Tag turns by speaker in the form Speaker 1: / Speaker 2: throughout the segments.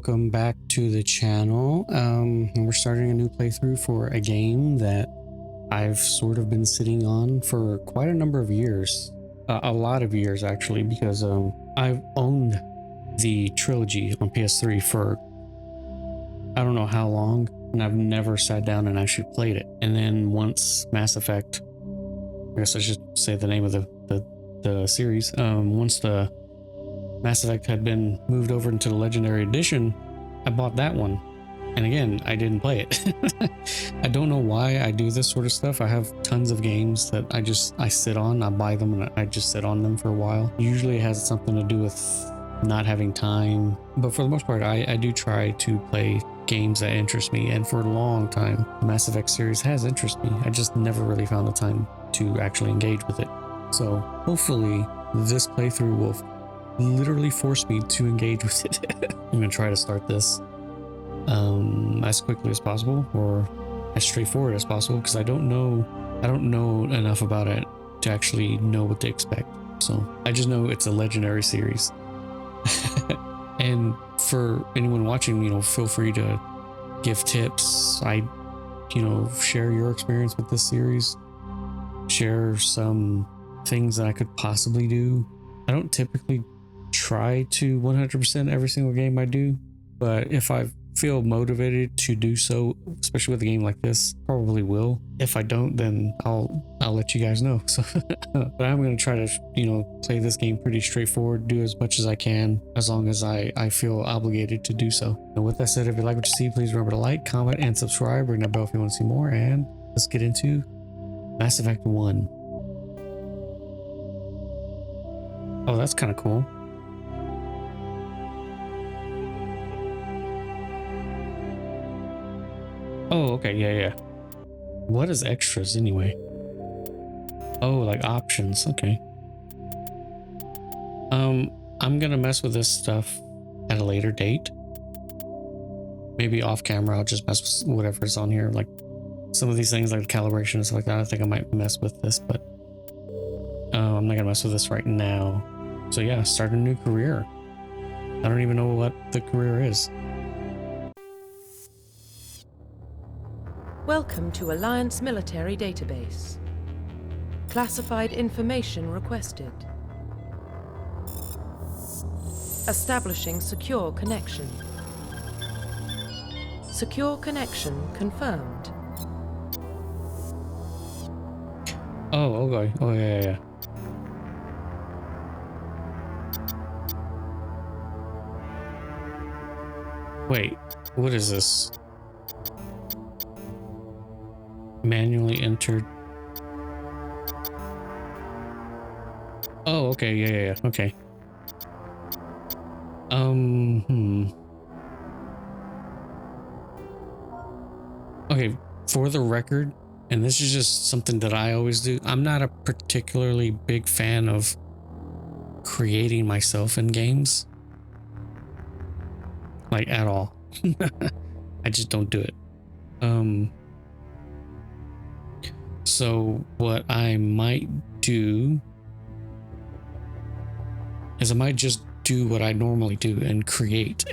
Speaker 1: welcome back to the channel. We're starting a new playthrough for a game that I've sort of been sitting on for quite a number of years, a lot of years actually, because I've owned the trilogy on PS3 for I don't know how long, and I've never sat down and actually played it. And then once Mass Effect, I guess I should say the name of the series, once the Mass Effect had been moved over into the Legendary Edition, I bought that one. And again, I didn't play it. I don't know why I do this sort of stuff. I have tons of games that I sit on, I buy them and I just sit on them for a while. Usually it has something to do with not having time, but for the most part, I do try to play games that interest me. And for a long time, the Mass Effect series has interested me. I just never really found the time to actually engage with it. So hopefully this playthrough will literally force me to engage with it. I'm gonna try to start this as quickly as possible, or as straightforward as possible, because I don't know enough about it to actually know what to expect. So I just know it's a legendary series. And for anyone watching, feel free to give tips. Share your experience with this series, share some things that I could possibly do. I don't typically try to 100% every single game I do, but if I feel motivated to do so, especially with a game like this, probably will. If I don't, then I'll let you guys know. So but I'm going to try to play this game pretty straightforward, do as much as I can, as long as I feel obligated to do so. And with that said, if you like what you see, please remember to like, comment, and subscribe. Ring that bell if you want to see more, and let's get into Mass Effect 1. Oh, that's kind of cool. Oh, okay, yeah. What is extras anyway? Oh, like options, okay. I'm gonna mess with this stuff at a later date. Maybe off camera, I'll just mess with whatever's on here. Like some of these things, like calibration and stuff like that, I think I might mess with this, but I'm not gonna mess with this right now. So yeah, start a new career. I don't even know what the career is.
Speaker 2: Welcome to Alliance Military Database. Classified information requested. Establishing secure connection. Secure connection confirmed.
Speaker 1: Oh, okay. Oh, yeah. Wait, what is this? Manually entered. Oh, okay, yeah, okay. Okay, for the record, and this is just something that I always do, I'm not a particularly big fan of creating myself in games. Like, at all. I just don't do it. So what I might do is I might just do what I normally do and create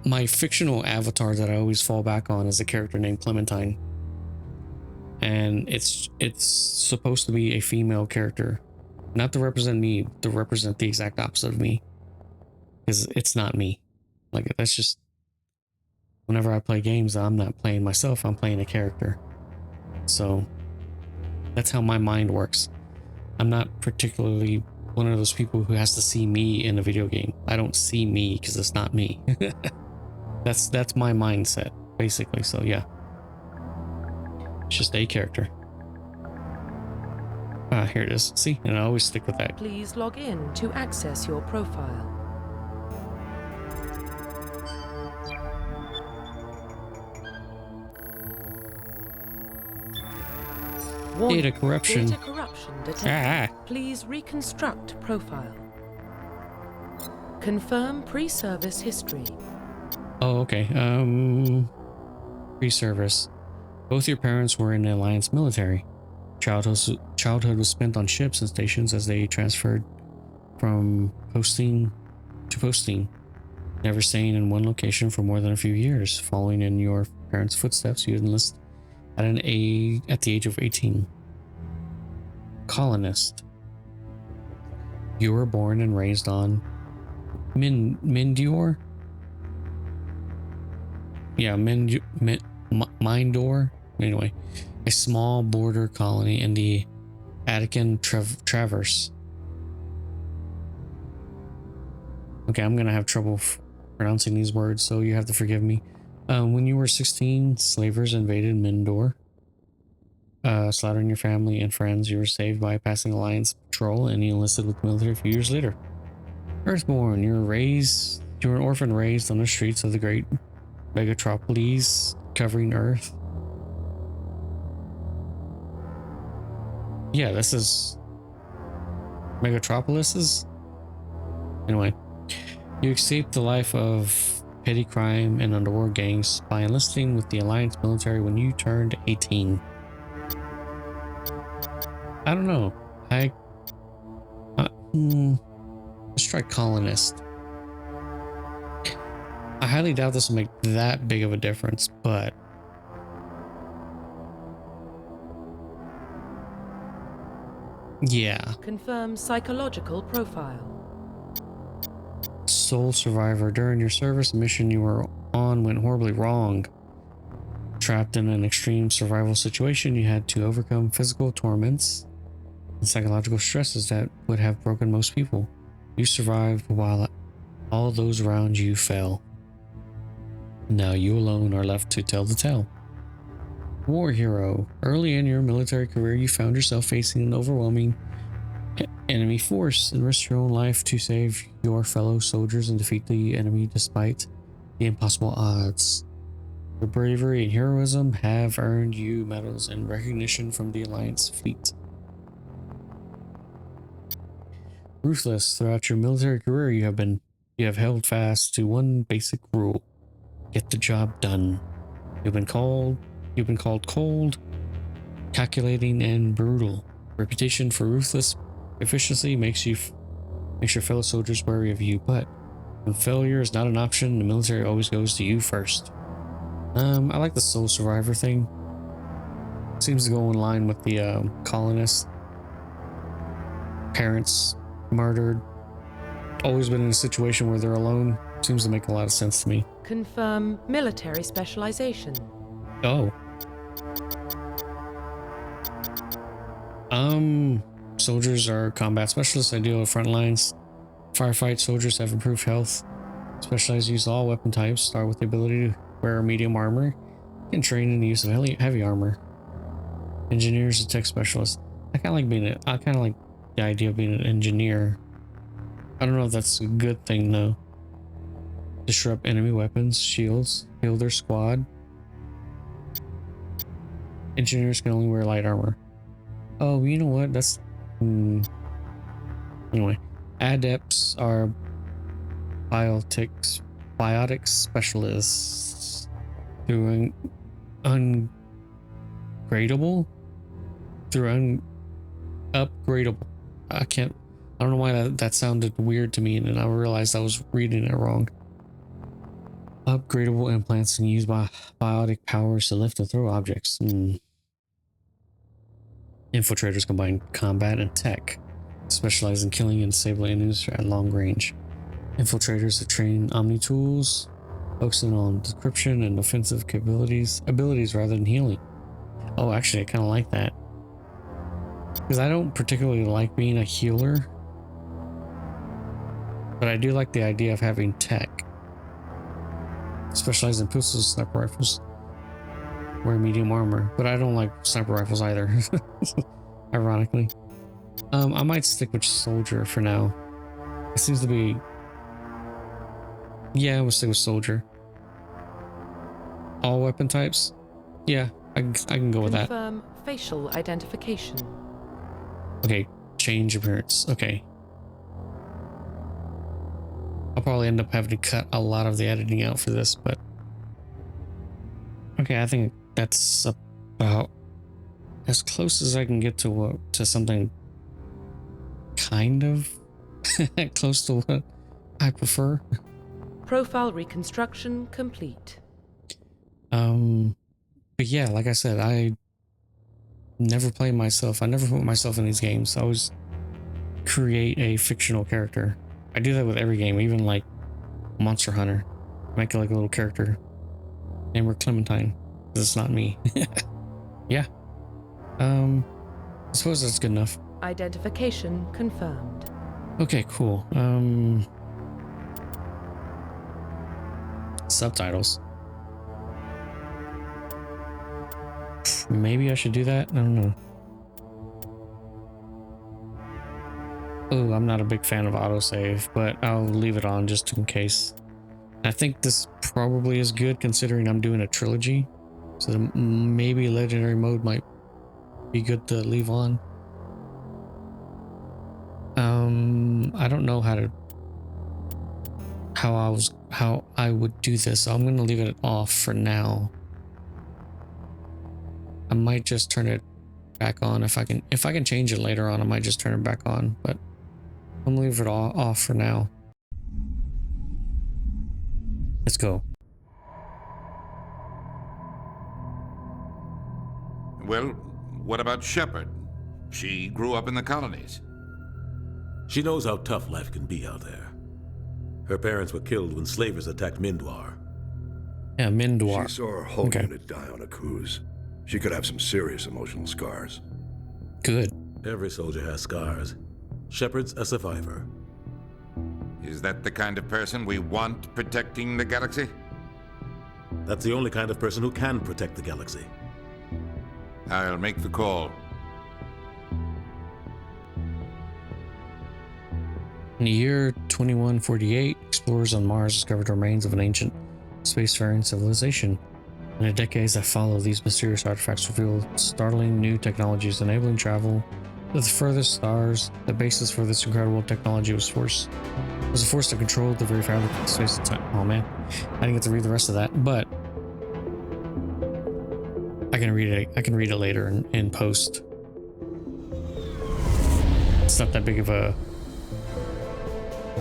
Speaker 1: my fictional avatar that I always fall back on is a character named Clementine, and it's supposed to be a female character, not to represent me, to represent the exact opposite of me, because it's not me. Like, that's just, whenever I play games, I'm not playing myself, I'm playing a character. So that's how my mind works. I'm not particularly one of those people who has to see me in a video game. I don't see me because it's not me. That's my mindset, basically. So yeah, it's just a character. Ah, here it is. See, and I always stick with that.
Speaker 2: Please log in to access your profile.
Speaker 1: Data corruption.
Speaker 2: Data corruption detected. Please reconstruct profile. Confirm pre-service history.
Speaker 1: Oh, okay. Pre-service. Both your parents were in the Alliance military. Childhood childhood was spent on ships and stations as they transferred from posting to posting, never staying in one location for more than a few years. Following in your parents' footsteps, you enlist at the age of 18. Colonist. You were born and raised on Mindor? Yeah, Mindor. Anyway, a small border colony in the Attican Traverse. Okay, I'm gonna have trouble pronouncing these words, so you have to forgive me. When you were 16, slavers invaded Mindor, slaughtering your family and friends. You were saved by passing Alliance patrol, and you enlisted with the military a few years later. Earthborn, you were an orphan raised on the streets of the great megatropolis covering Earth. Yeah, this is megatropolises. Anyway, you escaped the life of petty crime and underworld gangs by enlisting with the Alliance military when you turned 18. I don't know. Let's try colonist. I highly doubt this will make that big of a difference, but yeah.
Speaker 2: Confirm psychological profile.
Speaker 1: Sole survivor. During your service, mission you were on went horribly wrong. Trapped in an extreme survival situation, you had to overcome physical torments and psychological stresses that would have broken most people. You survived while all those around you fell. Now you alone are left to tell the tale. War hero. Early in your military career, you found yourself facing an overwhelming enemy force and risked your own life to save your fellow soldiers and defeat the enemy despite the impossible odds. Your bravery and heroism have earned you medals and recognition from the Alliance fleet. Ruthless. Throughout your military career, you have held fast to one basic rule: get the job done. You've been called cold, calculating, and brutal. Reputation for ruthless efficiency makes your fellow soldiers wary of you, but when failure is not an option, the military always goes to you first. I like the sole survivor thing. Seems to go in line with the colonists. Parents murdered. Always been in a situation where they're alone. Seems to make a lot of sense to me.
Speaker 2: Confirm military specialization.
Speaker 1: Oh. Soldiers are combat specialists. Ideal front lines. Firefight soldiers have improved health. Specialized use all weapon types. Start with the ability to wear medium armor and train in the use of heavy armor. Engineers and tech specialists. I kind of like the idea of being an engineer. I don't know if that's a good thing though. Disrupt enemy weapons, shields, heal their squad. Engineers can only wear light armor. Oh, you know what? That's anyway. Adepts are biotics specialists. Through upgradable. I don't know why that sounded weird to me, and then I realized I was reading it wrong. Upgradable implants and use biotic powers to lift and throw objects. Infiltrators combine combat and tech, specialize in killing and disabling enemies at long range. Infiltrators that train Omni tools, focusing on decryption and offensive abilities rather than healing. Oh, actually, I kind of like that. Because I don't particularly like being a healer, but I do like the idea of having tech. Specialize in pistols, sniper rifles, wear medium armor, but I don't like sniper rifles either. Ironically, I might stick with soldier for now. It seems to be. Yeah, I'm gonna stick with soldier. All weapon types. Yeah, I can go with that.
Speaker 2: Confirm facial identification.
Speaker 1: Okay, change appearance. Okay. I'll probably end up having to cut a lot of the editing out for this, but okay, I think that's about as close as I can get to something kind of close to what I prefer.
Speaker 2: Profile reconstruction complete.
Speaker 1: But yeah, like I said, I never play myself. I never put myself in these games. I always create a fictional character. I do that with every game, even like Monster Hunter. Make like a little character. Name her Clementine. Because it's not me. Yeah. I suppose that's good enough.
Speaker 2: Identification confirmed.
Speaker 1: Okay, cool. Subtitles. Maybe I should do that. I don't know. Oh, I'm not a big fan of autosave, but I'll leave it on just in case. I think this probably is good considering I'm doing a trilogy. So maybe legendary mode might be good to leave on. I don't know how I would do this. So I'm gonna leave it off for now. I might just turn it back on if I can change it later on. I might just turn it back on, but I'm gonna leave it all off for now. Let's go.
Speaker 3: Well, what about Shepard? She grew up in the colonies.
Speaker 4: She knows how tough life can be out there. Her parents were killed when slavers attacked Mindwar.
Speaker 1: Yeah, Mindwar.
Speaker 5: She saw her whole unit die on a cruise. She could have some serious emotional scars.
Speaker 1: Good.
Speaker 4: Every soldier has scars. Shepard's a survivor.
Speaker 3: Is that the kind of person we want protecting the galaxy?
Speaker 4: That's the only kind of person who can protect the galaxy.
Speaker 3: I'll make the call.
Speaker 1: In the year 2148, explorers on Mars discovered remains of an ancient spacefaring civilization. In the decades that follow, these mysterious artifacts reveal startling new technologies, enabling travel to the furthest stars. The basis for this incredible technology was a force to control the very fabric of space and time. Oh man, I didn't get to read the rest of that, but I can read it. I can read it later in post. It's not that big of a.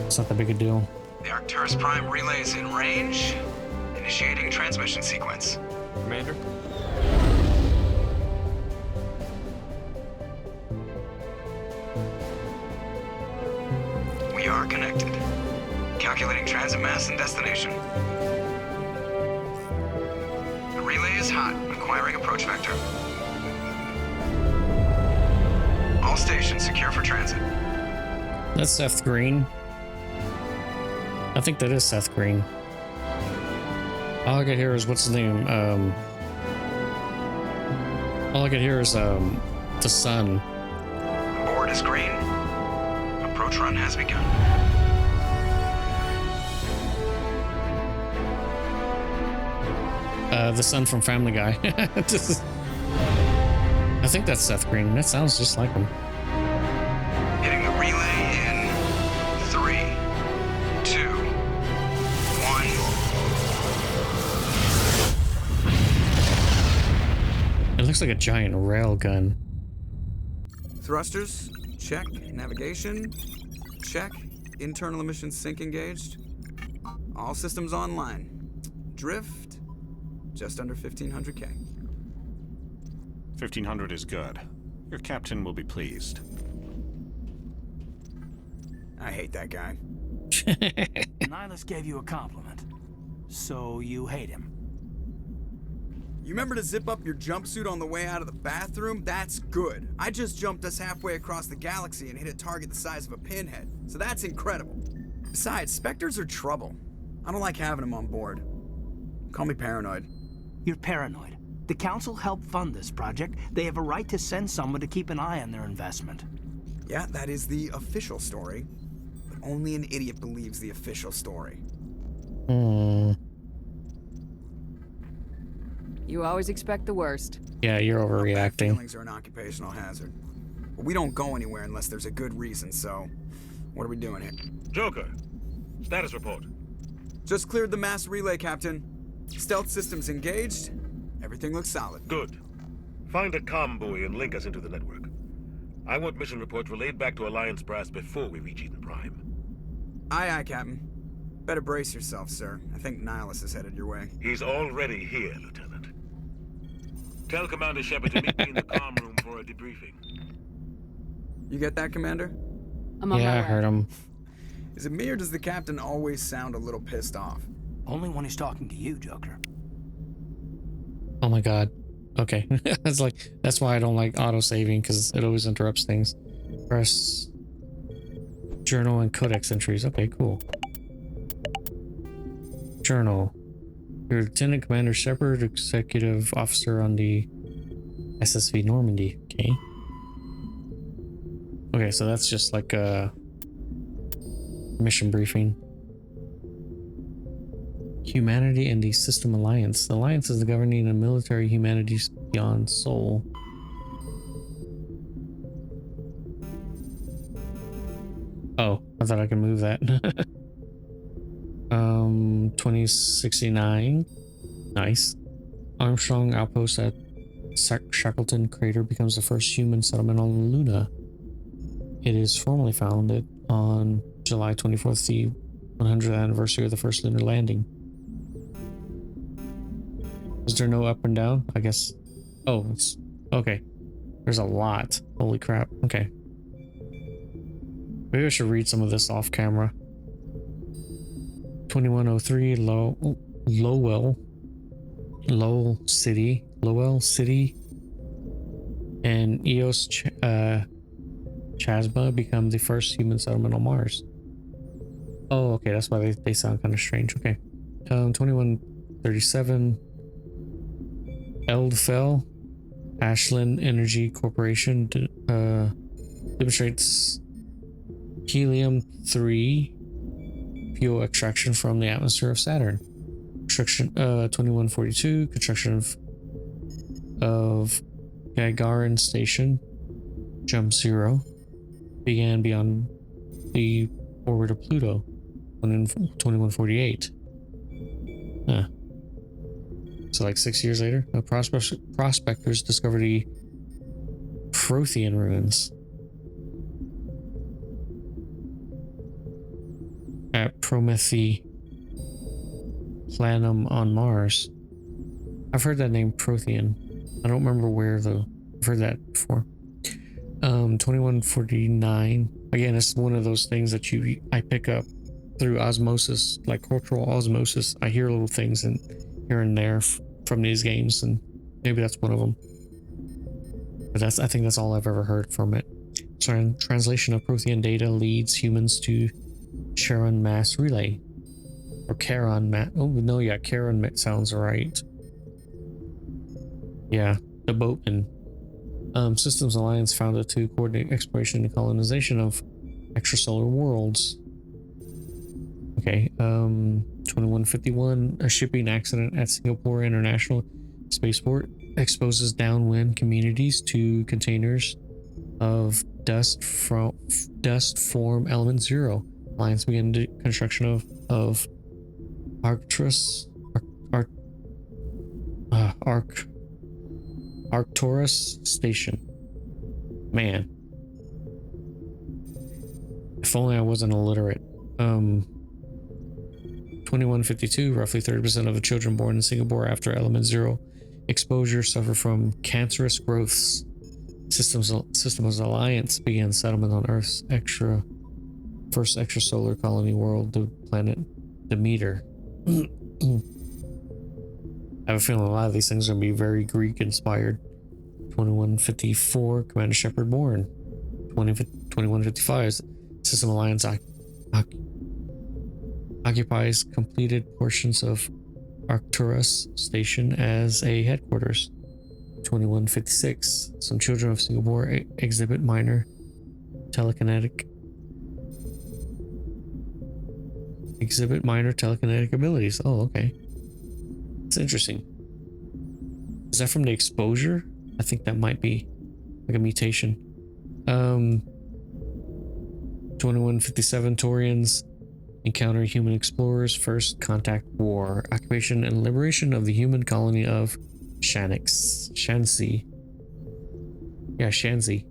Speaker 1: It's not that big a deal.
Speaker 6: The Arcturus Prime relay is in range. Initiating transmission sequence.
Speaker 7: Commander?
Speaker 6: We are connected. Calculating transit mass and destination. The relay is hot, acquiring approach vector. All stations secure for transit.
Speaker 1: That's Seth Green. I think that is Seth Green. All I can hear is what's his name? All I can hear is the sun.
Speaker 6: Board is green. Approach run has begun.
Speaker 1: The son from Family Guy. I think that's Seth Green. That sounds just like him.
Speaker 6: Hitting the relay in 3, 2, 1.
Speaker 1: It looks like a giant rail gun.
Speaker 8: Thrusters, check. Navigation, check. Internal emissions sync engaged. All systems online. Drift, just under 1500K.
Speaker 7: 1500 is good. Your captain will be pleased.
Speaker 8: I hate that guy.
Speaker 9: Nihilus gave you a compliment. So you hate him.
Speaker 8: You remember to zip up your jumpsuit on the way out of the bathroom? That's good. I just jumped us halfway across the galaxy and hit a target the size of a pinhead. So that's incredible. Besides, Spectres are trouble. I don't like having them on board. Call me paranoid.
Speaker 9: You're paranoid. The Council helped fund this project. They have a right to send someone to keep an eye on their investment.
Speaker 8: Yeah, that is the official story. But only an idiot believes the official story.
Speaker 10: You always expect the worst.
Speaker 1: Yeah, you're
Speaker 8: Bad
Speaker 1: overreacting.
Speaker 8: feelings are an occupational hazard. But we don't go anywhere unless there's a good reason, so what are we doing here?
Speaker 7: Joker, status report.
Speaker 8: Just cleared the mass relay, Captain. Stealth systems engaged. Everything looks solid.
Speaker 7: Good. Find a comm buoy and link us into the network. I want mission reports relayed back to Alliance Brass before we reach Eden Prime.
Speaker 8: Aye, aye, Captain. Better brace yourself, sir. I think Nihilus is headed your way.
Speaker 7: He's already here, Lieutenant. Tell Commander Shepard to meet me in the comm room for a debriefing.
Speaker 8: You get that, Commander?
Speaker 10: I'm on my
Speaker 1: Yeah, I
Speaker 10: way.
Speaker 1: heard him.
Speaker 8: Is it me or does the Captain always sound a little pissed off?
Speaker 9: Only when he's talking to you, Joker.
Speaker 1: Oh my god. Okay. It's like, that's why I don't like auto-saving, because it always interrupts things. Press journal and codex entries. Okay, cool. Journal. You're Lieutenant Commander Shepard, Executive Officer on the SSV Normandy. Okay. Okay, so that's just like a mission briefing. Humanity and the System Alliance. The Alliance is the governing and military humanities beyond Soul. Oh, I thought I could move that. 2069. Nice. Armstrong outpost at Shackleton Crater becomes the first human settlement on Luna. It is formally founded on July 24th, the 100th anniversary of the first lunar landing. Is there no up and down? I guess. Oh, it's okay. There's a lot. Holy crap. Okay. Maybe I should read some of this off camera. 2103 Lowell City, and Eos Chasma become the first human settlement on Mars. Oh, okay, that's why they sound kind of strange. Okay. 2137 Eldfell Ashland Energy Corporation demonstrates helium-3 fuel extraction from the atmosphere of Saturn. Construction 2142 construction of Gagarin Station Jump Zero began beyond the orbit of Pluto in 2148. Huh. So like 6 years later, prospectors discovered the Prothean ruins at Promethe Planum on Mars. I've heard that name, Prothean. I don't remember where though. I've heard that before. 2149. Again, it's one of those things that I pick up through osmosis, like cultural osmosis. I hear little things and here and there from these games, and maybe that's one of them. But I think that's all I've ever heard from it. Translation of Prothean data leads humans to Charon mass relay, or Charon mass. Oh no, yeah, Charon sounds right. Yeah, the boatman. Systems Alliance founded to coordinate exploration and colonization of extrasolar worlds. Okay, 2151, a shipping accident at Singapore International Spaceport exposes downwind communities to containers of dust form element 0. Alliance began the construction of Arcturus Station. Man, if only I wasn't illiterate. 2152, roughly 30% of the children born in Singapore after element 0 exposure suffer from cancerous growths. Systems Alliance began settlement on Earth's first extrasolar colony world, the planet Demeter. I have a feeling a lot of these things are going to be very Greek inspired. 2154, Commander Shepard born. 2155, System Alliance occupies completed portions of Arcturus Station as a headquarters. 2156, some children of Singapore exhibit minor telekinetic abilities. Oh, okay. It's interesting. Is that from the exposure? I think that might be like a mutation. 2157, Taurians encounter human explorers, first contact war, occupation and liberation of the human colony of Shanxi. Yeah, Shanzi.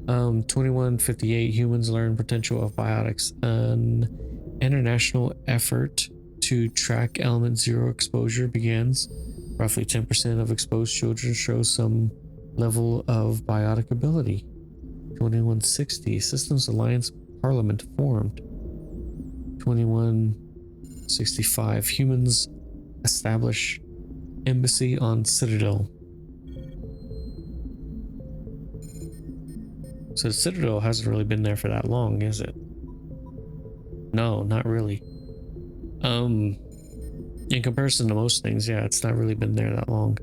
Speaker 1: 2158, humans learn potential of biotics. An international effort to track element 0 exposure begins. Roughly 10% of exposed children show some level of biotic ability. 2160, Systems Alliance Parliament formed. 2165, humans establish embassy on Citadel. So Citadel hasn't really been there for that long, is it? No, not really. In comparison to most things, yeah, it's not really been there that long.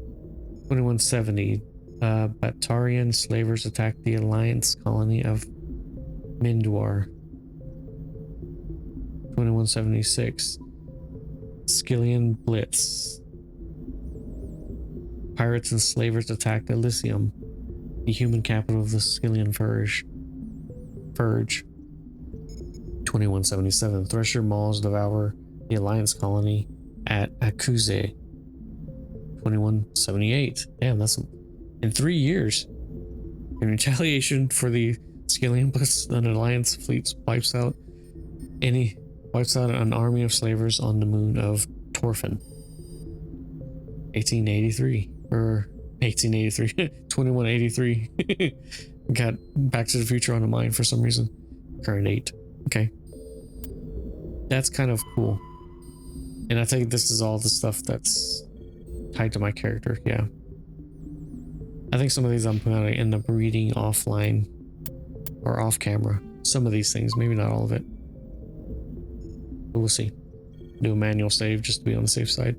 Speaker 1: 2170, Batarian slavers attacked the Alliance colony of Mindwar. 2176, Skillian Blitz. Pirates and slavers attacked Elysium, the human capital of the Skillian Purge. 2177, Thresher Mauls devour the Alliance colony at Akuze. 2178, damn, that's in 3 years. In retaliation for the Skillian Blitz, an Alliance fleet wipes out an army of slavers on the moon of Torfin. 1883 or 1883 2183. Got Back to the Future on the mind for some reason. Current date. Okay, that's kind of cool, and I think this is all the stuff that's tied to my character. Yeah, I think some of these I'm gonna end up reading offline or off camera. Some of these things, maybe not all of it, but we'll see. Do a manual save just to be on the safe side.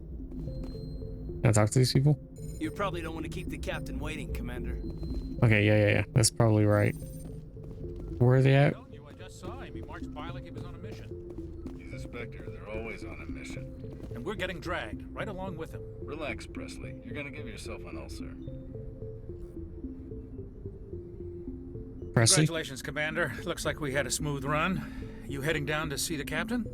Speaker 1: Can I talk to these people?
Speaker 9: You probably don't want to keep the captain waiting, Commander.
Speaker 1: Okay, yeah. That's probably right. Where are they at?
Speaker 11: I just saw him. He marched by like he was on a mission.
Speaker 5: He's a Spectre. They're always on a mission.
Speaker 11: And we're getting dragged right along with him.
Speaker 5: Relax, Presley. You're gonna give yourself an ulcer.
Speaker 1: Presley?
Speaker 11: Congratulations, Commander. Looks like we had a smooth run. You heading down to see the captain?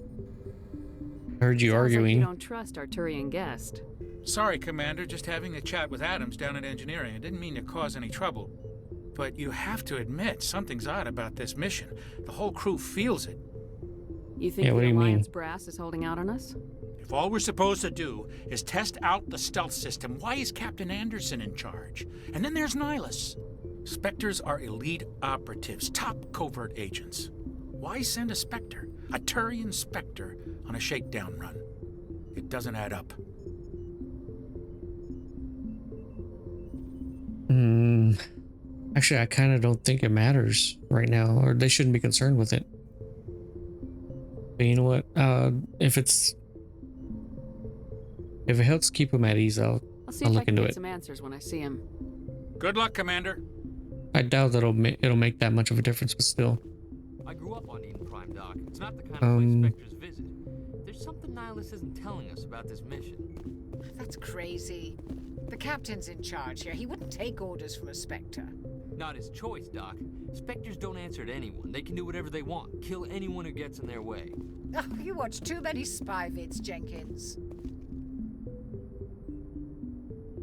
Speaker 1: Heard you
Speaker 10: Sounds
Speaker 1: arguing.
Speaker 10: Like you don't trust Arturian guest.
Speaker 11: Sorry, Commander. Just having a chat with Adams down at engineering. I didn't mean to cause any trouble. But you have to admit, something's odd about this mission. The whole crew feels it.
Speaker 10: You think
Speaker 1: what do
Speaker 10: the
Speaker 1: you mean?
Speaker 10: Alliance brass is holding out on us?
Speaker 11: If all we're supposed to do is test out the stealth system, why is Captain Anderson in charge? And then there's Nihilus. Spectres are elite operatives, top covert agents. Why send a Spectre, a Turian Spectre, on a shakedown run? It doesn't add up.
Speaker 1: Actually, I kind of don't think it matters right now, or they shouldn't be concerned with it. But you know what? If it helps keep him at ease, I'll
Speaker 10: see
Speaker 1: I'll
Speaker 10: if I
Speaker 1: look
Speaker 10: can
Speaker 1: into
Speaker 10: get
Speaker 1: it.
Speaker 10: some answers when I see him.
Speaker 11: Good luck, Commander.
Speaker 1: I doubt that it'll make that much of a difference, but still.
Speaker 12: I grew up on Eden Prime, Doc. It's not the kind of place Spectres visit. There's something Nihilus isn't telling us about this mission.
Speaker 13: That's crazy. The captain's in charge here. He wouldn't take orders from a Spectre.
Speaker 12: Not his choice, Doc. Spectres don't answer to anyone. They can do whatever they want. Kill anyone who gets in their way.
Speaker 13: Oh, you watch too many spy vids, Jenkins.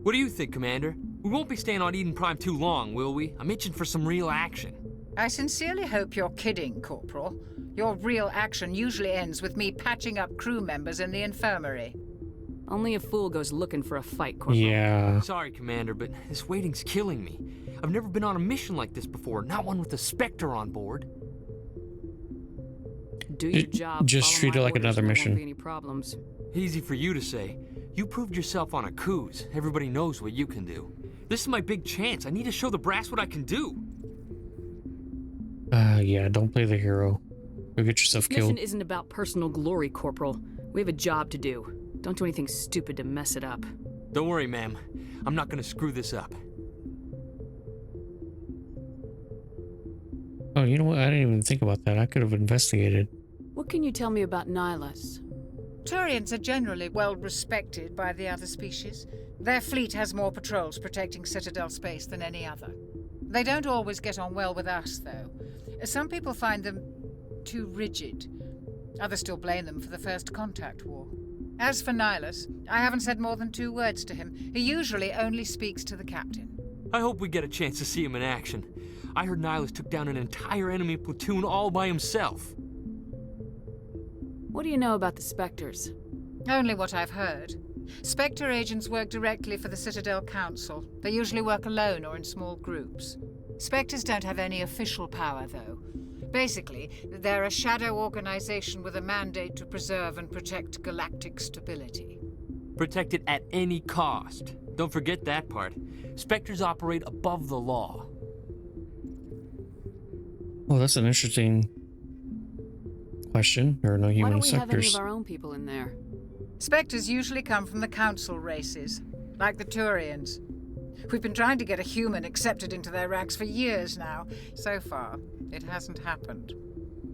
Speaker 12: What do you think, Commander? We won't be staying on Eden Prime too long, will we? I'm itching for some real action.
Speaker 13: I sincerely hope you're kidding, Corporal. Your real action usually ends with me patching up crew members in the infirmary.
Speaker 10: Only a fool goes looking for a fight, Corporal.
Speaker 1: Yeah.
Speaker 12: Sorry, Commander, but this waiting's killing me. I've never been on a mission like this before, not one with a Spectre on board.
Speaker 10: Do your job.
Speaker 1: Just
Speaker 10: follow
Speaker 1: treat
Speaker 10: my
Speaker 1: it like
Speaker 10: orders,
Speaker 1: another
Speaker 10: there
Speaker 1: mission.
Speaker 10: Won't be any problems.
Speaker 12: Easy for you to say. You proved yourself on a cruise. Everybody knows what you can do. This is my big chance. I need to show the brass what I can do.
Speaker 1: Yeah, don't play the hero. You'll get yourself
Speaker 10: Mission
Speaker 1: killed.
Speaker 10: isn't about personal glory, Corporal. We have a job to do. Don't do anything stupid to mess it up.
Speaker 12: Don't worry, ma'am. I'm not gonna screw this up.
Speaker 1: Oh, you know what? I didn't even think about that. I could have investigated.
Speaker 10: What can you tell me about Nihilus?
Speaker 13: Turians are generally well respected by the other species. Their fleet has more patrols protecting Citadel space than any other. They don't always get on well with us, though. Some people find them too rigid. Others still blame them for the First Contact War. As for Nihilus, I haven't said more than 2 words to him. He usually only speaks to the captain.
Speaker 12: I hope we get a chance to see him in action. I heard Nihilus took down an entire enemy platoon all by himself.
Speaker 10: What do you know about the Spectres?
Speaker 13: Only what I've heard. Spectre agents work directly for the Citadel Council. They usually work alone or in small groups. Spectres don't have any official power, though. Basically, they're a shadow organization with a mandate to preserve and protect galactic stability.
Speaker 12: Protect it at any cost. Don't forget that part. Spectres operate above the law.
Speaker 1: Well, that's an interesting question. There are no
Speaker 10: Why
Speaker 1: human
Speaker 10: don't we have any
Speaker 1: Spectres.
Speaker 10: of our own people in there?
Speaker 13: Spectres usually come from the Council races, like the Turians. We've been trying to get a human accepted into their ranks for years now. So far, it hasn't happened.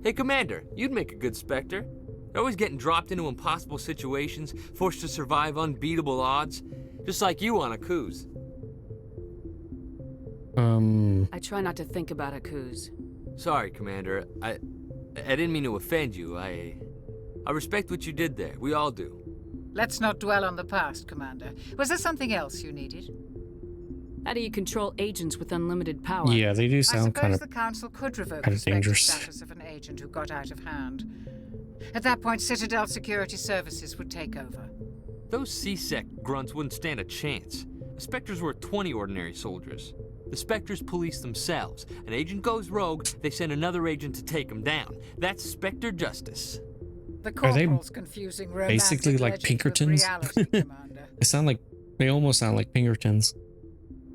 Speaker 12: Hey, Commander, you'd make a good Spectre. You're always getting dropped into impossible situations, forced to survive unbeatable odds, just like you on Aku's.
Speaker 10: I try not to think about Aku's.
Speaker 12: Sorry, Commander. I didn't mean to offend you. I respect what you did there. We all do.
Speaker 13: Let's not dwell on the past, Commander. Was there something else you needed?
Speaker 10: How do you control agents with unlimited power?
Speaker 1: Yeah, they do sound kind of
Speaker 13: the Council could revoke
Speaker 1: kind
Speaker 13: the
Speaker 1: of
Speaker 13: Spectre
Speaker 1: dangerous.
Speaker 13: status of an agent who got out of hand. At that point, Citadel Security Services would take over.
Speaker 12: Those C-Sec grunts wouldn't stand a chance. The Spectres were 20 ordinary soldiers. The Spectres police themselves. An agent goes rogue, they send another agent to take him down. That's Spectre justice.
Speaker 13: The
Speaker 1: Are they
Speaker 13: Corporal's confusing
Speaker 1: basically
Speaker 13: romantic
Speaker 1: like
Speaker 13: legend with
Speaker 1: Pinkertons?
Speaker 13: reality, Commander.
Speaker 1: They almost sound like Pinkertons.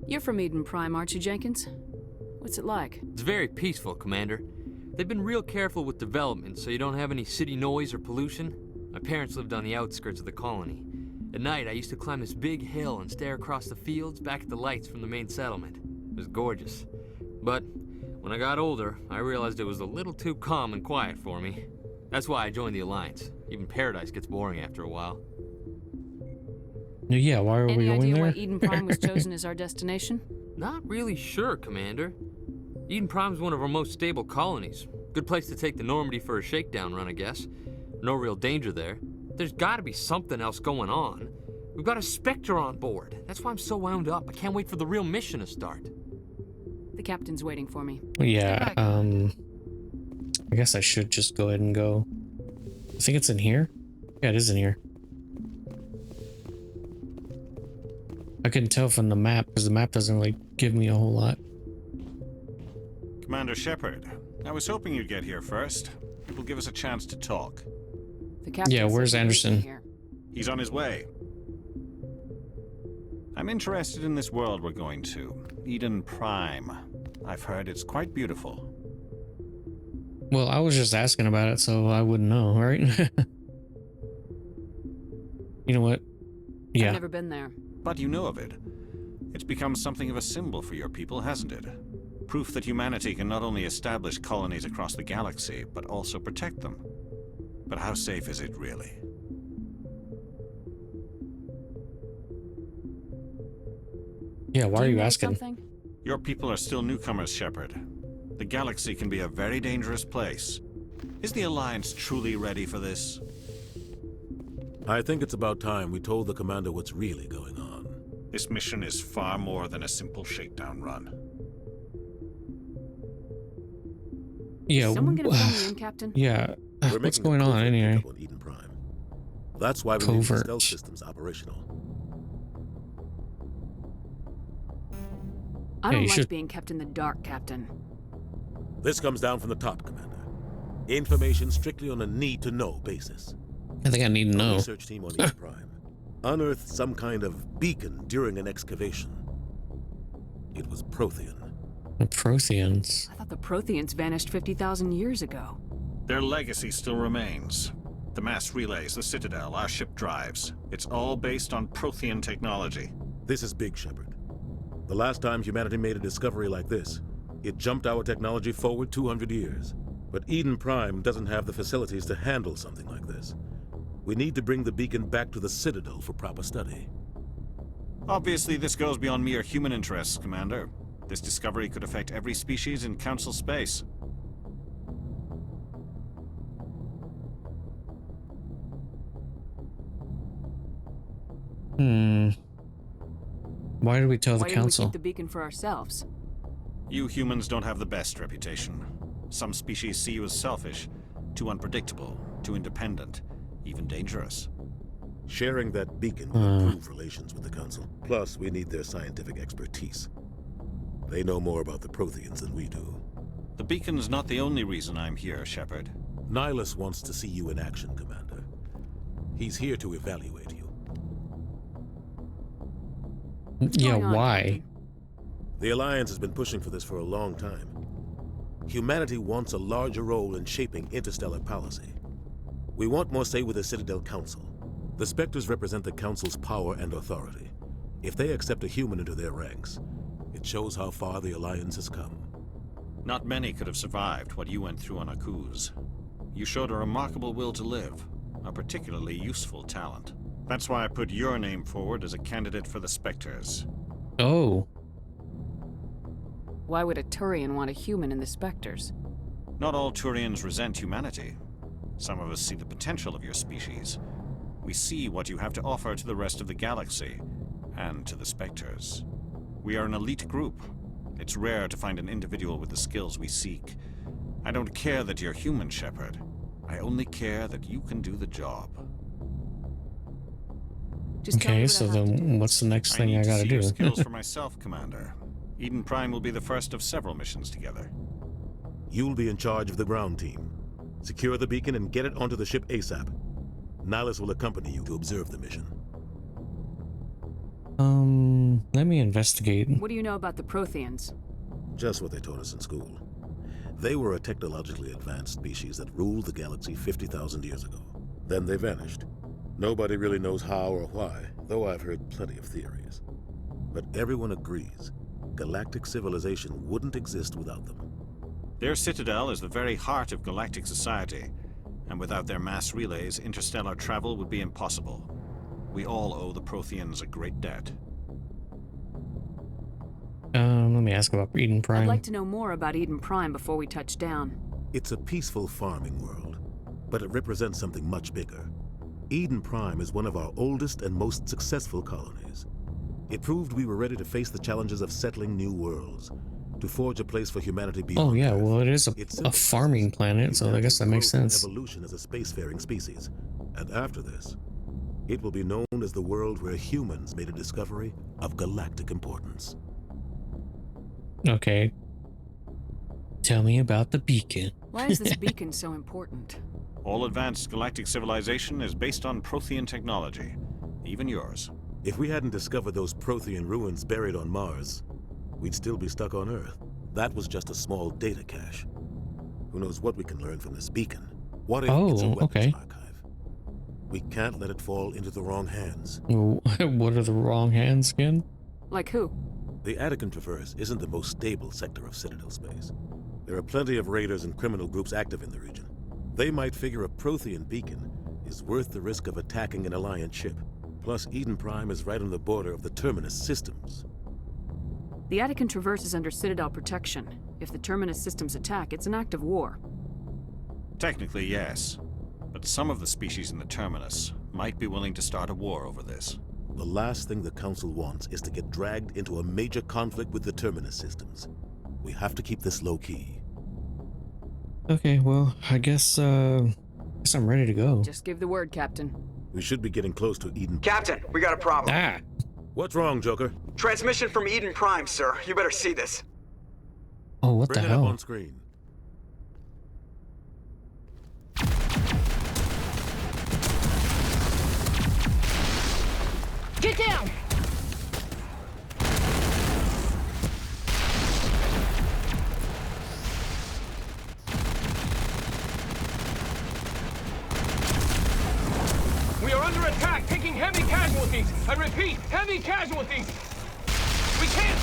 Speaker 10: You're from Eden Prime, aren't you, Jenkins? What's it like?
Speaker 12: It's very peaceful, Commander. They've been real careful with development so you don't have any city noise or pollution. My parents lived on the outskirts of the colony. At night, I used to climb this big hill and stare across the fields back at the lights from the main settlement. It was gorgeous. But when I got older, I realized it was a little too calm and quiet for me. That's why I joined the Alliance. Even Paradise gets boring after a while.
Speaker 1: No, yeah, why are we
Speaker 10: Any
Speaker 1: going
Speaker 10: idea
Speaker 1: there?
Speaker 10: why Eden Prime was chosen as our destination?
Speaker 12: Not really sure, Commander. Eden Prime's one of our most stable colonies. Good place to take the Normandy for a shakedown run, I guess. No real danger there. There's gotta be something else going on. We've got a Spectre on board. That's why I'm so wound up. I can't wait for the real mission to start.
Speaker 10: The captain's waiting for me.
Speaker 1: Yeah, I guess I should just go ahead and go. I think it's in here. Yeah, it is in here. I couldn't tell from the map because the map doesn't really give me a whole lot.
Speaker 14: Commander Shepard, I was hoping you'd get here first. It will give us a chance to talk.
Speaker 10: The captain
Speaker 1: Yeah, where's
Speaker 10: says he's
Speaker 1: Anderson?
Speaker 10: here.
Speaker 14: He's on his way. I'm interested in this world we're going to, Eden Prime. I've heard it's quite beautiful.
Speaker 1: Well, I was just asking about it, so I wouldn't know, right? You know what?
Speaker 10: I've
Speaker 1: Yeah.
Speaker 10: never been there.
Speaker 14: But you know of it. It's become something of a symbol for your people, hasn't it? Proof that humanity can not only establish colonies across the galaxy, but also protect them. But how safe is it really?
Speaker 1: Yeah, why
Speaker 10: Do
Speaker 1: are you
Speaker 10: know
Speaker 1: asking?
Speaker 10: something?
Speaker 14: Your people are still newcomers, Shepard. The galaxy can be a very dangerous place. Is the Alliance truly ready for this?
Speaker 4: I think it's about time we told the commander what's really going on.
Speaker 14: This mission is far more than a simple shakedown run.
Speaker 1: Yeah.
Speaker 10: Someone gonna fill me in, Captain?
Speaker 1: Yeah.
Speaker 4: We're
Speaker 1: What's
Speaker 4: making a
Speaker 1: going on
Speaker 4: covert
Speaker 1: anyway?
Speaker 4: pickup on Eden Prime. That's why we need the
Speaker 1: Covert.
Speaker 4: stealth systems operational.
Speaker 10: I
Speaker 1: Yeah,
Speaker 10: don't
Speaker 1: you
Speaker 10: like
Speaker 1: should-
Speaker 10: being kept in the dark, Captain.
Speaker 4: This comes down from the top, Commander. Information strictly on a need-to-know basis.
Speaker 1: I think I need to
Speaker 4: Our
Speaker 1: know.
Speaker 4: research team on Eden Prime unearthed some kind of beacon during an excavation. It was Prothean.
Speaker 1: The Protheans.
Speaker 10: I thought the Protheans vanished 50,000 years ago.
Speaker 14: Their legacy still remains. The mass relays, the Citadel, our ship drives. It's all based on Prothean technology.
Speaker 4: This is big, Shepard. The last time humanity made a discovery like this, it jumped our technology forward 200 years. But Eden Prime doesn't have the facilities to handle something like this. We need to bring the beacon back to the Citadel for proper study.
Speaker 14: Obviously, this goes beyond mere human interests, Commander. This discovery could affect every species in Council space.
Speaker 1: Why did we tell the
Speaker 10: Why didn't we
Speaker 1: council?
Speaker 10: keep the beacon for ourselves?
Speaker 14: You humans don't have the best reputation. Some species see you as selfish, too unpredictable, too independent, even dangerous.
Speaker 4: Sharing that beacon will improve relations with the Council. Plus, we need their scientific expertise. They know more about the Protheans than we do.
Speaker 14: The beacon's not the only reason I'm here, Shepard.
Speaker 4: Nihilus wants to see you in action, Commander. He's here to evaluate you.
Speaker 1: Yeah, why?
Speaker 4: The Alliance has been pushing for this for a long time. Humanity wants a larger role in shaping interstellar policy. We want more say with the Citadel Council. The Spectres represent the Council's power and authority. If they accept a human into their ranks, it shows how far the Alliance has come.
Speaker 14: Not many could have survived what you went through on Akuz. You showed a remarkable will to live, a particularly useful talent. That's why I put your name forward as a candidate for the Spectres.
Speaker 1: Oh.
Speaker 10: Why would a Turian want a human in the Spectres?
Speaker 14: Not all Turians resent humanity. Some of us see the potential of your species. We see what you have to offer to the rest of the galaxy, and to the Spectres. We are an elite group. It's rare to find an individual with the skills we seek. I don't care that you're human, Shepard. I only care that you can do the job.
Speaker 1: Okay, so then what's the next thing I gotta do?
Speaker 14: Your skills for myself, Commander. Eden Prime will be the first of several missions together.
Speaker 4: You'll be in charge of the ground team. Secure the beacon and get it onto the ship ASAP. Nihilus will accompany you to observe the mission.
Speaker 1: Let me investigate.
Speaker 10: What do you know about the Protheans?
Speaker 4: Just what they taught us in school. They were a technologically advanced species that ruled the galaxy 50,000 years ago. Then they vanished. Nobody really knows how or why, though I've heard plenty of theories. But everyone agrees, galactic civilization wouldn't exist without them.
Speaker 14: Their citadel is the very heart of galactic society, and without their mass relays, interstellar travel would be impossible. We all owe the Protheans a great debt.
Speaker 1: Let me ask about Eden Prime.
Speaker 10: I'd like to know more about Eden Prime before we touch down.
Speaker 4: It's a peaceful farming world, but it represents something much bigger. Eden Prime is one of our oldest and most successful colonies. It proved we were ready to face the challenges of settling new worlds, to forge a place for humanity beyond
Speaker 1: Oh yeah,
Speaker 4: Earth.
Speaker 1: well it is a farming planet, so I guess that makes sense.
Speaker 4: Evolution as a spacefaring species, and after this, it will be known as the world where humans made a discovery of galactic importance.
Speaker 1: Okay. Tell me about the beacon.
Speaker 10: Why is this beacon so important?
Speaker 14: All advanced galactic civilization is based on Prothean technology, even yours.
Speaker 4: If we hadn't discovered those Prothean ruins buried on Mars, we'd still be stuck on Earth. That was just a small data cache. Who knows what we can learn from this beacon? What if it's a weapons archive? We can't let it fall into the wrong hands.
Speaker 1: What are the wrong hands again?
Speaker 10: Like who?
Speaker 4: The Attican Traverse isn't the most stable sector of Citadel space. There are plenty of raiders and criminal groups active in the region. They might figure a Prothean beacon is worth the risk of attacking an Alliance ship. Plus, Eden Prime is right on the border of the Terminus systems.
Speaker 10: The Attican Traverse is under Citadel protection. If the Terminus systems attack, it's an act of war.
Speaker 14: Technically, yes. But some of the species in the Terminus might be willing to start a war over this.
Speaker 4: The last thing the Council wants is to get dragged into a major conflict with the Terminus systems. We have to keep this low-key.
Speaker 1: Okay, well, I guess I'm ready to go.
Speaker 10: Just give the word, Captain.
Speaker 4: We should be getting close to Eden.
Speaker 6: Captain, we got a problem.
Speaker 1: Ah!
Speaker 4: What's wrong, Joker?
Speaker 6: Transmission from Eden Prime, sir. You better see this.
Speaker 1: Oh, what
Speaker 4: Bring
Speaker 1: the
Speaker 4: it
Speaker 1: hell?
Speaker 4: up on screen.
Speaker 2: Get down!
Speaker 15: We are under attack, taking heavy casualties. I repeat, heavy casualties. We can't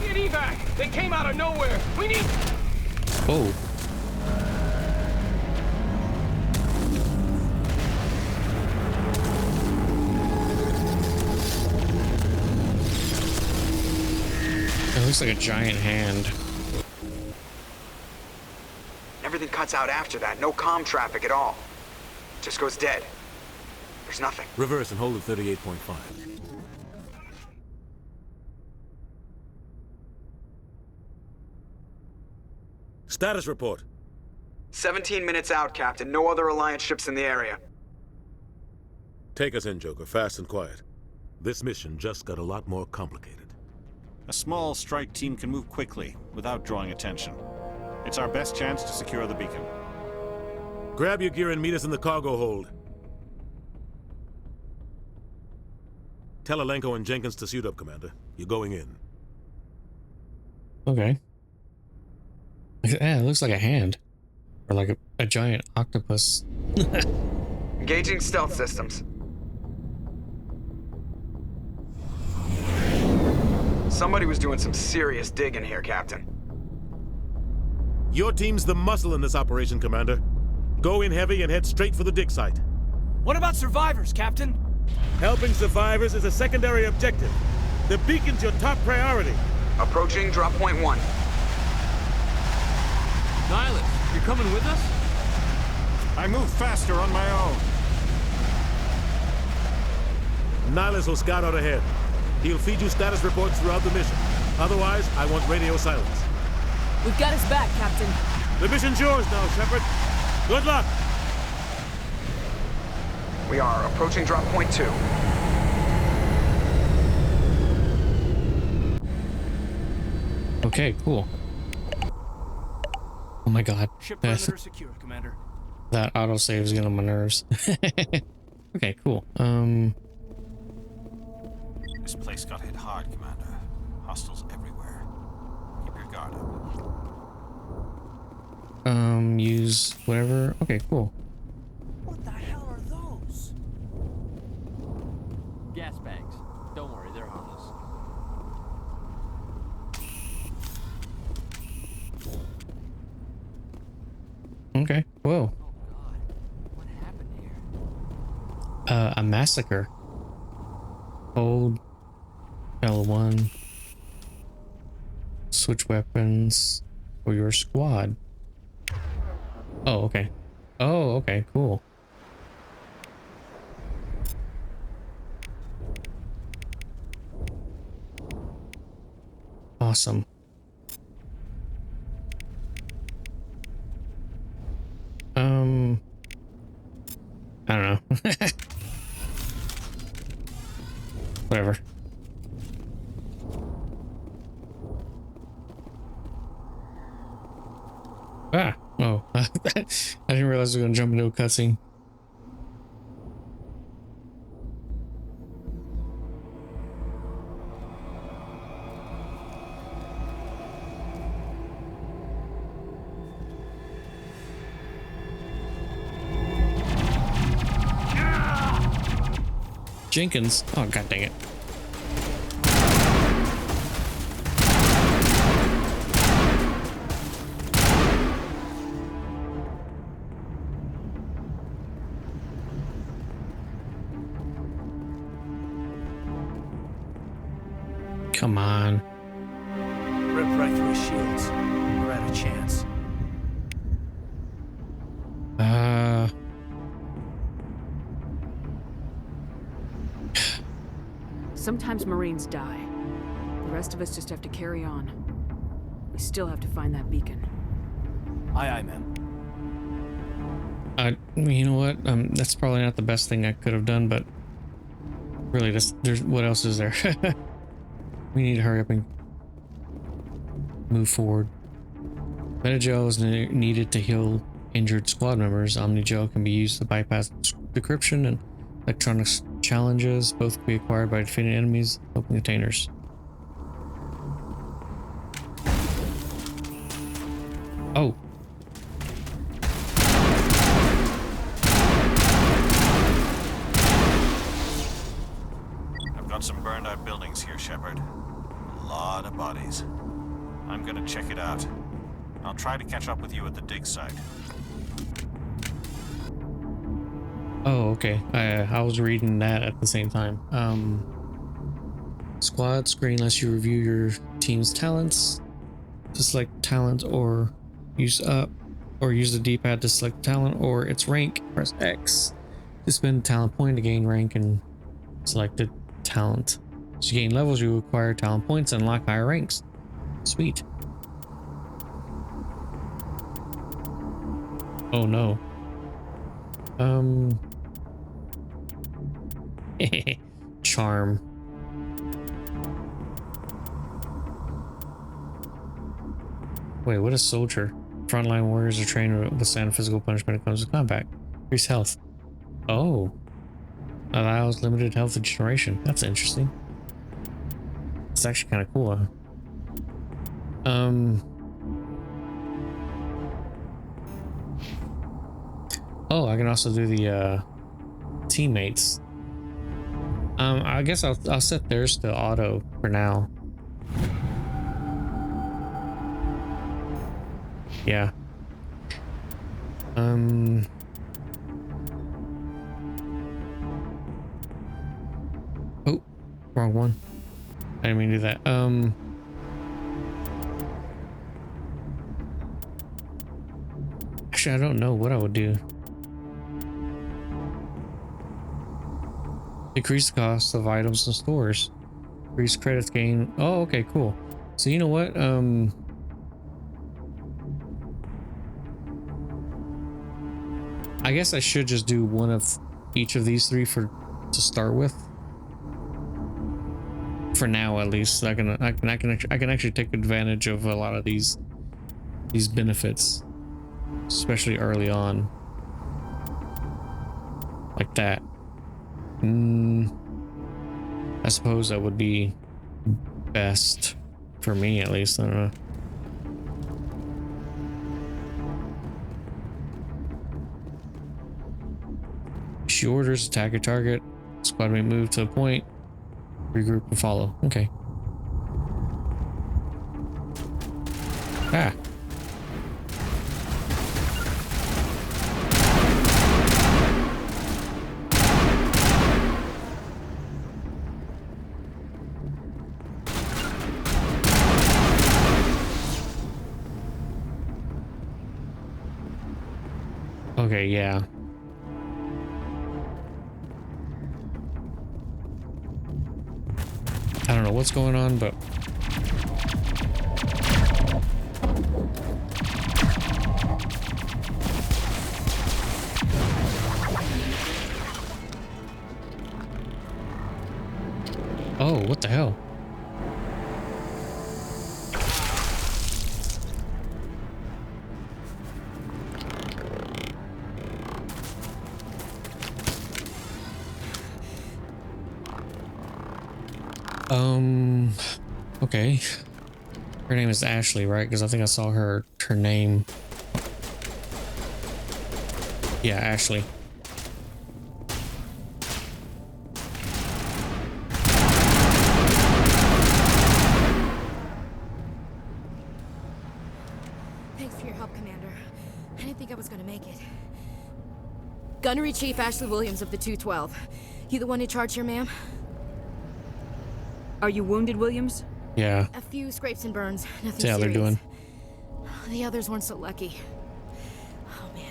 Speaker 15: get evac. They came out of nowhere. We need...
Speaker 1: Oh. It looks like a giant hand.
Speaker 6: Everything cuts out after that. No comm traffic at all. Just goes dead. There's nothing.
Speaker 4: Reverse and hold at 38.5. Status report.
Speaker 8: 17 minutes out, Captain. No other Alliance ships in the area.
Speaker 4: Take us in, Joker, fast and quiet. This mission just got a lot more complicated.
Speaker 14: A small strike team can move quickly, without drawing attention. It's our best chance to secure the beacon.
Speaker 4: Grab your gear and meet us in the cargo hold. Tell Alenko and Jenkins to suit up, Commander. You're going in.
Speaker 1: Okay. Yeah, it looks like a hand. Or like a giant octopus.
Speaker 8: Engaging stealth systems. Somebody was doing some serious digging here, Captain.
Speaker 4: Your team's the muscle in this operation, Commander. Go in heavy and head straight for the dig site.
Speaker 16: What about survivors, Captain?
Speaker 4: Helping survivors is a secondary objective. The beacon's your top priority.
Speaker 8: Approaching drop point 1.
Speaker 12: Nihilus, you're coming with us?
Speaker 14: I move faster on my own.
Speaker 4: Nihilus will scout out ahead. He'll feed you status reports throughout the mission. Otherwise, I want radio silence.
Speaker 10: We've got his back, Captain.
Speaker 4: The mission's yours now, Shepard. Good luck!
Speaker 8: We are approaching drop point 2.
Speaker 1: Okay, cool. Oh my god.
Speaker 16: Ship perimeter secure, Commander.
Speaker 1: That autosave is getting on my nerves. Okay, cool.
Speaker 14: This place got hit hard, Commander. Hostiles everywhere. Keep your guard up.
Speaker 1: Use whatever. Okay, cool.
Speaker 16: What the hell are those?
Speaker 12: Gas bags. Don't worry, they're harmless.
Speaker 1: Okay, whoa.
Speaker 12: Oh god, what happened here?
Speaker 1: A massacre. Hold L1. Switch weapons for your squad. Oh, okay. Oh, okay, cool. Awesome. I don't know. Whatever. Ah, oh. I didn't realize we were gonna jump into a cutscene. Jenkins. Oh, god dang it. Come on.
Speaker 16: Rip right through his shields. We're out of chance.
Speaker 10: Sometimes Marines die. The rest of us just have to carry on. We still have to find that beacon.
Speaker 16: Aye, aye, ma'am.
Speaker 1: You know what? That's probably not the best thing I could have done, but really, there's what else is there? We need to hurry up and move forward. Metagel is needed to heal injured squad members. Omnigel can be used to bypass decryption and electronics challenges. Both can be acquired by defeating enemies, open containers. Oh.
Speaker 14: I've got some burned out buildings here, Shepard. A lot of bodies. I'm gonna check it out. I'll try to catch up with you at the dig site.
Speaker 1: Oh, okay. I was reading that at the same time. Squad screen lets you review your team's talents to select talent, or use up, or use the D-pad to select talent or its rank. Press X to spend a talent point to gain rank and selected talent. As you gain levels, you acquire talent points and unlock higher ranks. Sweet. Oh no. Charm. Wait, what is soldier? Frontline warriors are trained to withstand physical punishment when it comes to combat. Increase health. Oh. Allows limited health regeneration. That's interesting. It's actually kind of cool, huh? Oh, I can also do the teammates. I guess I'll set theirs to auto for now. Yeah. Oh, wrong one. I didn't mean to do that. Actually, I don't know what I would do. Decrease the cost of items in stores. Increase credits gain. Oh, okay, cool. So you know what? I guess I should just do one of each of these three to start with. For now, at least, I can actually take advantage of a lot of these benefits, especially early on, like that. I suppose that would be best for me, at least. I don't know. Issue orders, attack a target, squad mate move to a point, regroup and follow. Okay. Ah. Okay, yeah. I don't know what's going on, but oh, what the hell? Okay. Her name is Ashley, right? Because I think I saw her name. Yeah, Ashley.
Speaker 17: Thanks for your help, Commander. I didn't think I was gonna make it. Gunnery Chief Ashley Williams of the 212. You the one in charge here, ma'am?
Speaker 10: Are you wounded, Williams?
Speaker 1: Yeah.
Speaker 17: A few scrapes and burns. Nothing
Speaker 1: See how they're
Speaker 17: serious.
Speaker 1: doing.
Speaker 17: The others weren't so lucky. Oh man.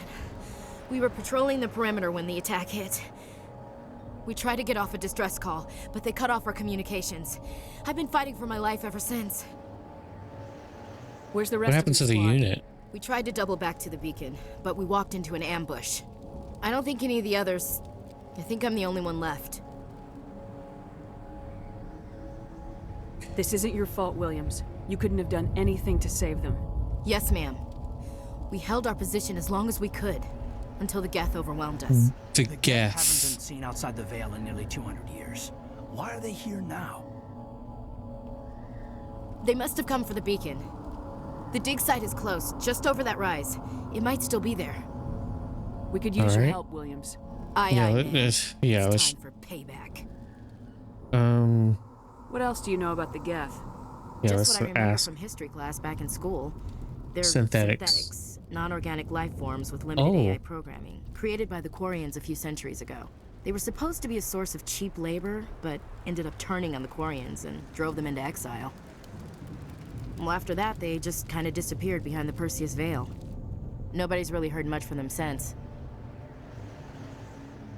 Speaker 17: We were patrolling the perimeter when the attack hit. We tried to get off a distress call, but they cut off our communications. I've been fighting for my life ever since.
Speaker 10: Where's the rest
Speaker 1: What happened to the unit?
Speaker 17: We tried to double back to the beacon, but we walked into an ambush. I don't think any of the others... I think I'm the only one left.
Speaker 10: This isn't your fault, Williams. You couldn't have done anything to save them.
Speaker 17: Yes, ma'am. We held our position as long as we could, until the Geth overwhelmed us.
Speaker 1: The
Speaker 9: Geth haven't been seen outside the Veil in nearly 200 years. Why are they here now?
Speaker 17: They must have come for the beacon. The dig site is close, just over that rise. It might still be there.
Speaker 10: We could use your help, Williams.
Speaker 17: It's
Speaker 1: let's
Speaker 17: time for payback.
Speaker 10: What else do you know about the Geth?
Speaker 1: Yeah,
Speaker 17: Just
Speaker 1: let's
Speaker 17: what I remember
Speaker 1: ask.
Speaker 17: from history class back in school. They're
Speaker 1: Synthetics.
Speaker 17: non-organic life forms with limited
Speaker 1: Oh.
Speaker 17: AI programming, created by the Quarians a few centuries ago. They were supposed to be a source of cheap labor, but ended up turning on the Quarians and drove them into exile. Well, after that, they just kind of disappeared behind the Perseus Veil. Nobody's really heard much from them since.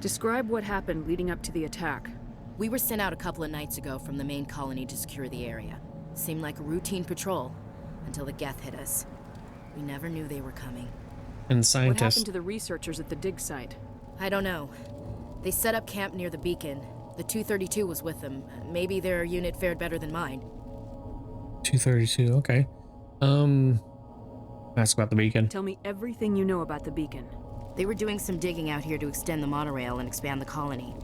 Speaker 10: Describe what happened leading up to the attack.
Speaker 17: We were sent out a couple of nights ago from the main colony to secure the area. Seemed like a routine patrol, until the Geth hit us. We never knew they were coming.
Speaker 10: What
Speaker 1: scientists.
Speaker 10: happened to the researchers at the dig site?
Speaker 17: I don't know. They set up camp near the beacon. The 232 was with them. Maybe their unit fared better than mine.
Speaker 1: 232, okay. Ask about the beacon.
Speaker 10: Tell me everything you know about the beacon.
Speaker 17: They were doing some digging out here to extend the monorail and expand the colony.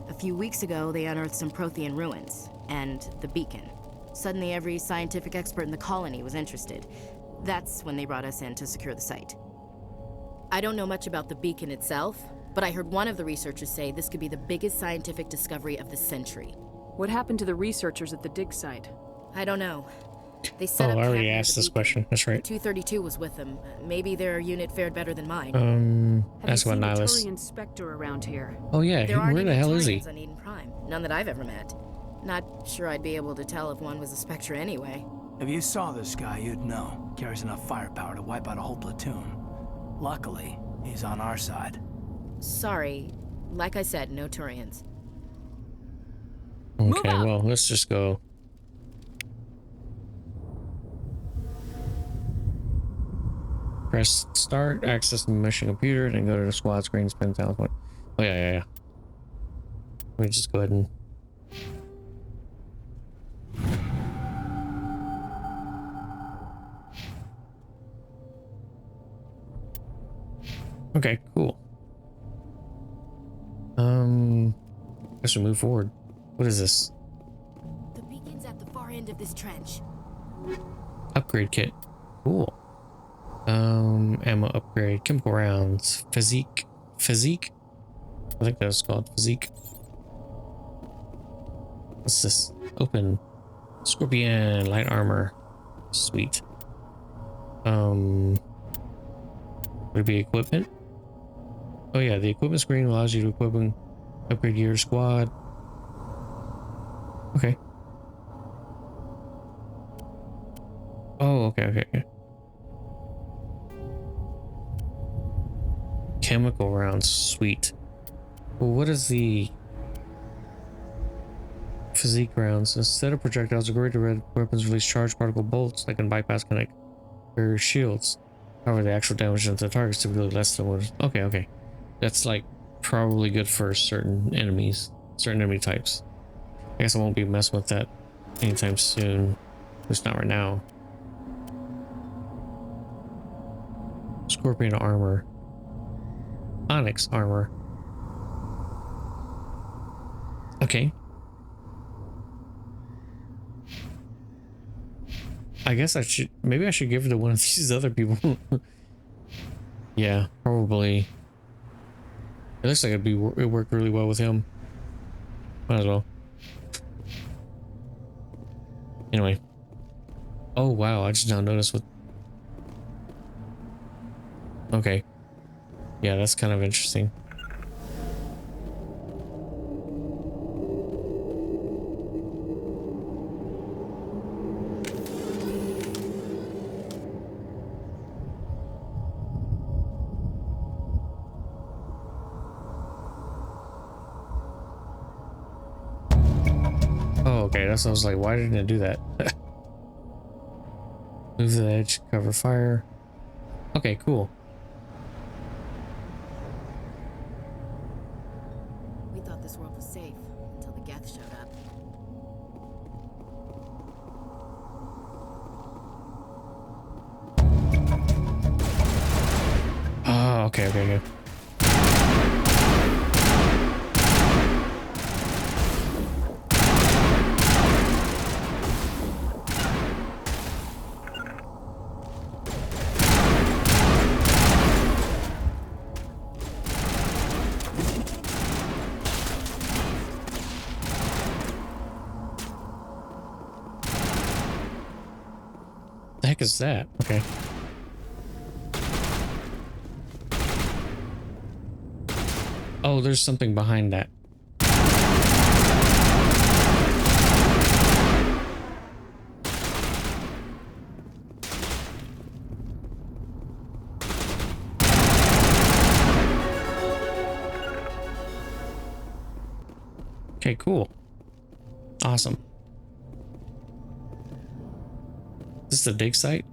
Speaker 17: A few weeks ago, they unearthed some Prothean ruins, and the beacon. Suddenly, every scientific expert in the colony was interested. That's when they brought us in to secure the site. I don't know much about the beacon itself, but I heard one of the researchers say this could be the biggest scientific discovery of the century.
Speaker 10: What happened to the researchers at the dig site?
Speaker 17: I don't know. They set
Speaker 1: Oh,
Speaker 17: up
Speaker 1: I
Speaker 17: camp
Speaker 1: already
Speaker 17: near
Speaker 1: asked
Speaker 17: the
Speaker 1: this
Speaker 17: beacon.
Speaker 1: question. That's right.
Speaker 17: The 232 was with them. Maybe their unit fared better than mine.
Speaker 1: Ask about
Speaker 10: Have you
Speaker 1: Nihilus.
Speaker 10: seen a Turian Spectre around here?
Speaker 1: Oh yeah,
Speaker 17: There aren't
Speaker 1: where the
Speaker 17: any
Speaker 1: hell is he?
Speaker 17: Turians on Eden Prime. None that I've ever met. Not sure I'd be able to tell if one was a Spectre anyway.
Speaker 9: If you saw this guy, you'd know. Carries enough firepower to wipe out a whole platoon. Luckily, he's on our side.
Speaker 17: Sorry. Like I said, no Turians.
Speaker 1: Okay, well, let's just go. Press start, access the mission computer, then go to the squad screen, spend talent point. Oh yeah. Let me just go ahead and. Okay, cool. Guess we move forward. What is this?
Speaker 17: The beacon's at the far end of this trench.
Speaker 1: Upgrade kit. Cool. Ammo upgrade, chemical rounds, physique. I think that was called physique. What's this? Open. Scorpion, light armor. Sweet. Would it be equipment? Oh yeah, the equipment screen allows you to equip and upgrade your squad. Okay. Oh, okay. Chemical rounds, sweet. Well, what is the physique rounds? Instead of projectiles, upgraded red weapons release charged particle bolts that can bypass kinetic barrier shields. However, the actual damage to the target is typically less than what is. Okay. That's like probably good for certain enemies, certain enemy types. I guess I won't be messing with that anytime soon. At least not right now. Scorpion armor. Onyx armor. Okay. I guess maybe I should give it to one of these other people. Yeah, probably. It looks like it worked really well with him. Might as well. Anyway. Oh wow, I just now noticed what. Okay. Yeah, that's kind of interesting. Oh, okay, that's what I was like, why didn't it do that? Move the edge, cover fire. Okay, cool.
Speaker 17: We thought this world was safe until the Geth showed up.
Speaker 1: Oh, okay. The heck is that? Okay. Oh, there's something behind that. Okay, cool. Awesome. Is this the dig site?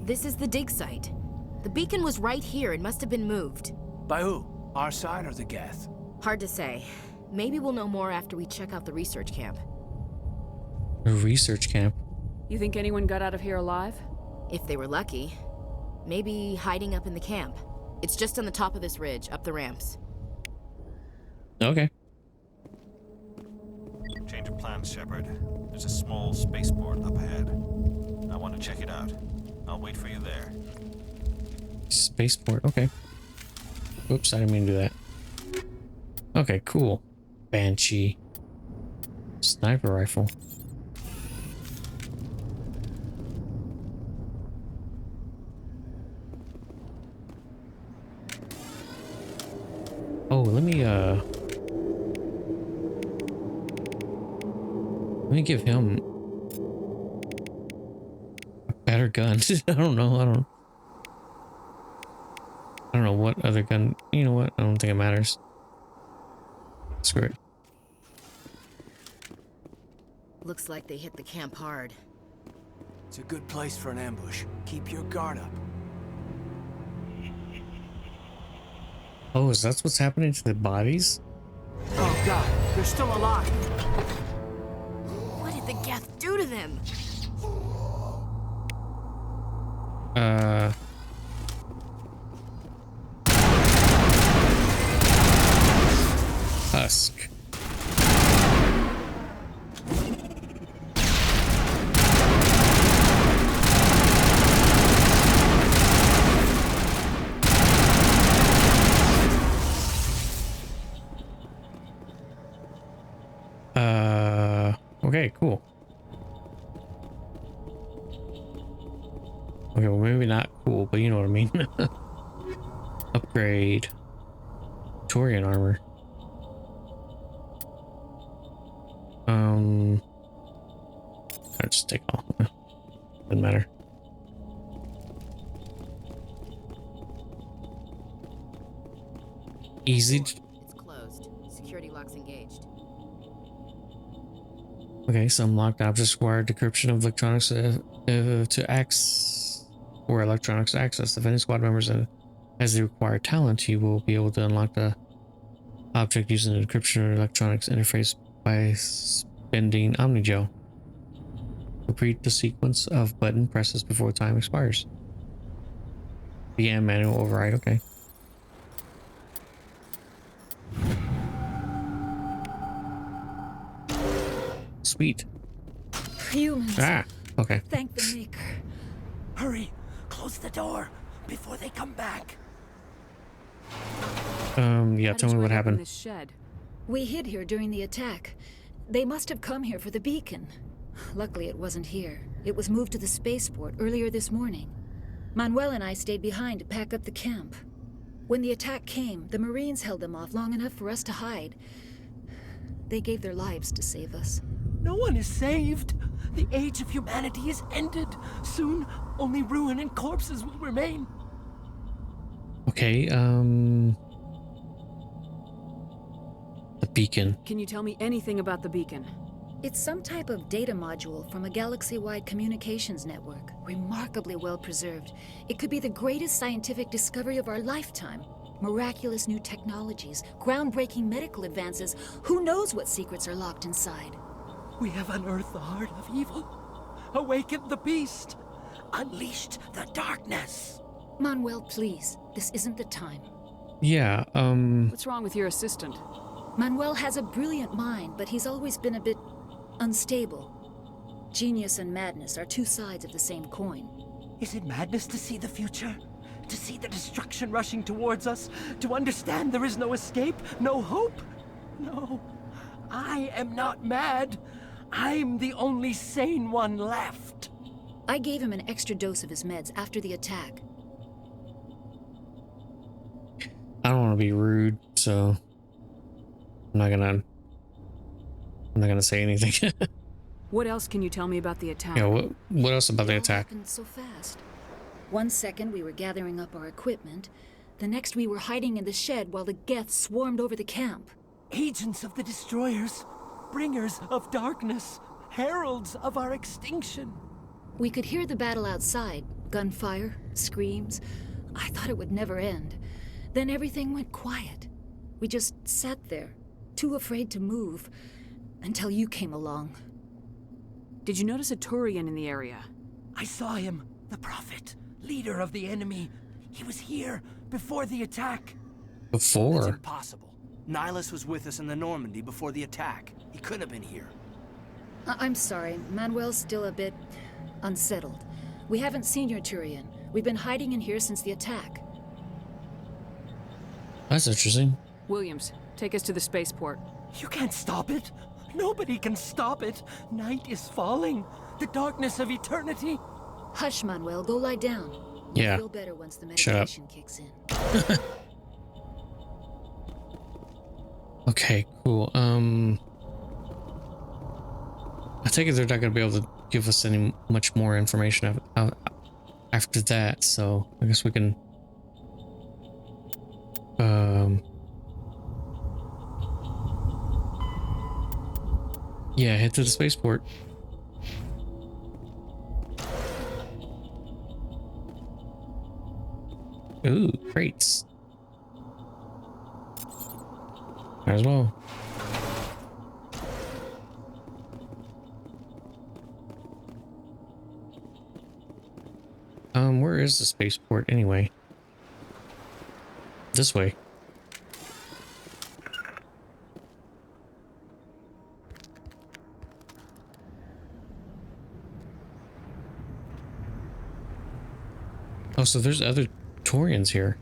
Speaker 17: This is the dig site. The beacon was right here and must have been moved.
Speaker 16: By who? Our side or the Geth?
Speaker 17: Hard to say. Maybe we'll know more after we check out the research camp.
Speaker 1: A research camp?
Speaker 10: You think anyone got out of here alive?
Speaker 17: If they were lucky. Maybe hiding up in the camp. It's just on the top of this ridge, up the ramps.
Speaker 1: Okay.
Speaker 14: Change of plans, Shepard. There's a small spaceport up ahead. I want to check it out. I'll wait for you there.
Speaker 1: Spaceport, okay. Oops, I didn't mean to do that. Okay, cool. Banshee. Sniper rifle. Oh, let me give him a better gun. I don't know what other gun. You know what? I don't think it matters. Screw it.
Speaker 17: Looks like they hit the camp hard.
Speaker 16: It's a good place for an ambush. Keep your guard up.
Speaker 1: Oh, is that what's happening to the bodies?
Speaker 16: Oh god, they're still alive.
Speaker 17: What did the Geth do to them?
Speaker 1: Husk. Okay, cool. Okay, well, maybe not cool, but you know what I mean. Upgrade. Torian armor. I'll just take all. Doesn't matter. Easy.
Speaker 17: It's closed. Security lock's engaged.
Speaker 1: Okay, some locked objects require decryption of electronics to access or electronics access. If any squad members as the required talent, you will be able to unlock the object using the decryption or electronics interface by spending Omnigel. Repeat the sequence of button presses before time expires. PM manual override. Okay. Sweet.
Speaker 18: Humans.
Speaker 1: Ah, okay.
Speaker 18: Thank the Maker.
Speaker 16: Hurry, close the door before they come back.
Speaker 1: Yeah, tell me what happened.
Speaker 10: This shed.
Speaker 18: We hid here during the attack. They must have come here for the beacon. Luckily, it wasn't here. It was moved to the spaceport earlier this morning. Manuel and I stayed behind to pack up the camp. When the attack came, the Marines held them off long enough for us to hide. They gave their lives to save us.
Speaker 16: No one is saved. The age of humanity is ended. Soon, only ruin and corpses will remain.
Speaker 1: Okay, the beacon.
Speaker 10: Can you tell me anything about the beacon?
Speaker 18: It's some type of data module from a galaxy-wide communications network. Remarkably well preserved. It could be the greatest scientific discovery of our lifetime. Miraculous new technologies, groundbreaking medical advances. Who knows what secrets are locked inside?
Speaker 16: We have unearthed the heart of evil, awakened the beast, unleashed the darkness.
Speaker 18: Manuel, please. This isn't the time.
Speaker 1: Yeah,
Speaker 10: What's wrong with your assistant?
Speaker 18: Manuel has a brilliant mind, but he's always been a bit unstable. Genius and madness are two sides of the same coin.
Speaker 16: Is it madness to see the future? To see the destruction rushing towards us? To understand there is no escape? No hope? No. I am not mad. I'm the only sane one left.
Speaker 18: I gave him an extra dose of his meds after the attack.
Speaker 1: I don't want to be rude, so I'm not gonna say anything.
Speaker 10: What else can you tell me about the attack?
Speaker 1: Yeah, what else about the attack?
Speaker 18: It happened so fast. 1 second we were gathering up our equipment. The next we were hiding in the shed while the Geth swarmed over the camp.
Speaker 16: Agents of the destroyers, bringers of darkness, heralds of our extinction.
Speaker 18: We could hear the battle outside, Gunfire, screams. I thought it would never end. Then everything went quiet. We just sat there, too afraid to move, until you came along.
Speaker 10: Did you notice a Turian in the area?
Speaker 16: I saw him. The Prophet, leader of the enemy. He was here before the attack.
Speaker 9: That's
Speaker 1: Before?
Speaker 9: impossible. Nihilus was with us in the Normandy before the attack. He couldn't have been here.
Speaker 18: I'm sorry, Manuel's still a bit unsettled. We haven't seen your Turian. We've been hiding in here since the attack.
Speaker 1: That's interesting.
Speaker 10: Williams, take us to the spaceport.
Speaker 16: You can't stop it. Nobody can stop it. Night is falling. The darkness of eternity.
Speaker 18: Hush, Manuel. Go lie down.
Speaker 1: Yeah.
Speaker 18: You'll feel better once the
Speaker 1: Shut up.
Speaker 18: medication kicks in.
Speaker 1: Okay, cool. I take it they're not gonna be able to give us any much more information after that, so I guess we can yeah, head to the spaceport. Ooh, crates. Might as well. Where is the spaceport anyway? This way. Oh, so there's other Taurians here.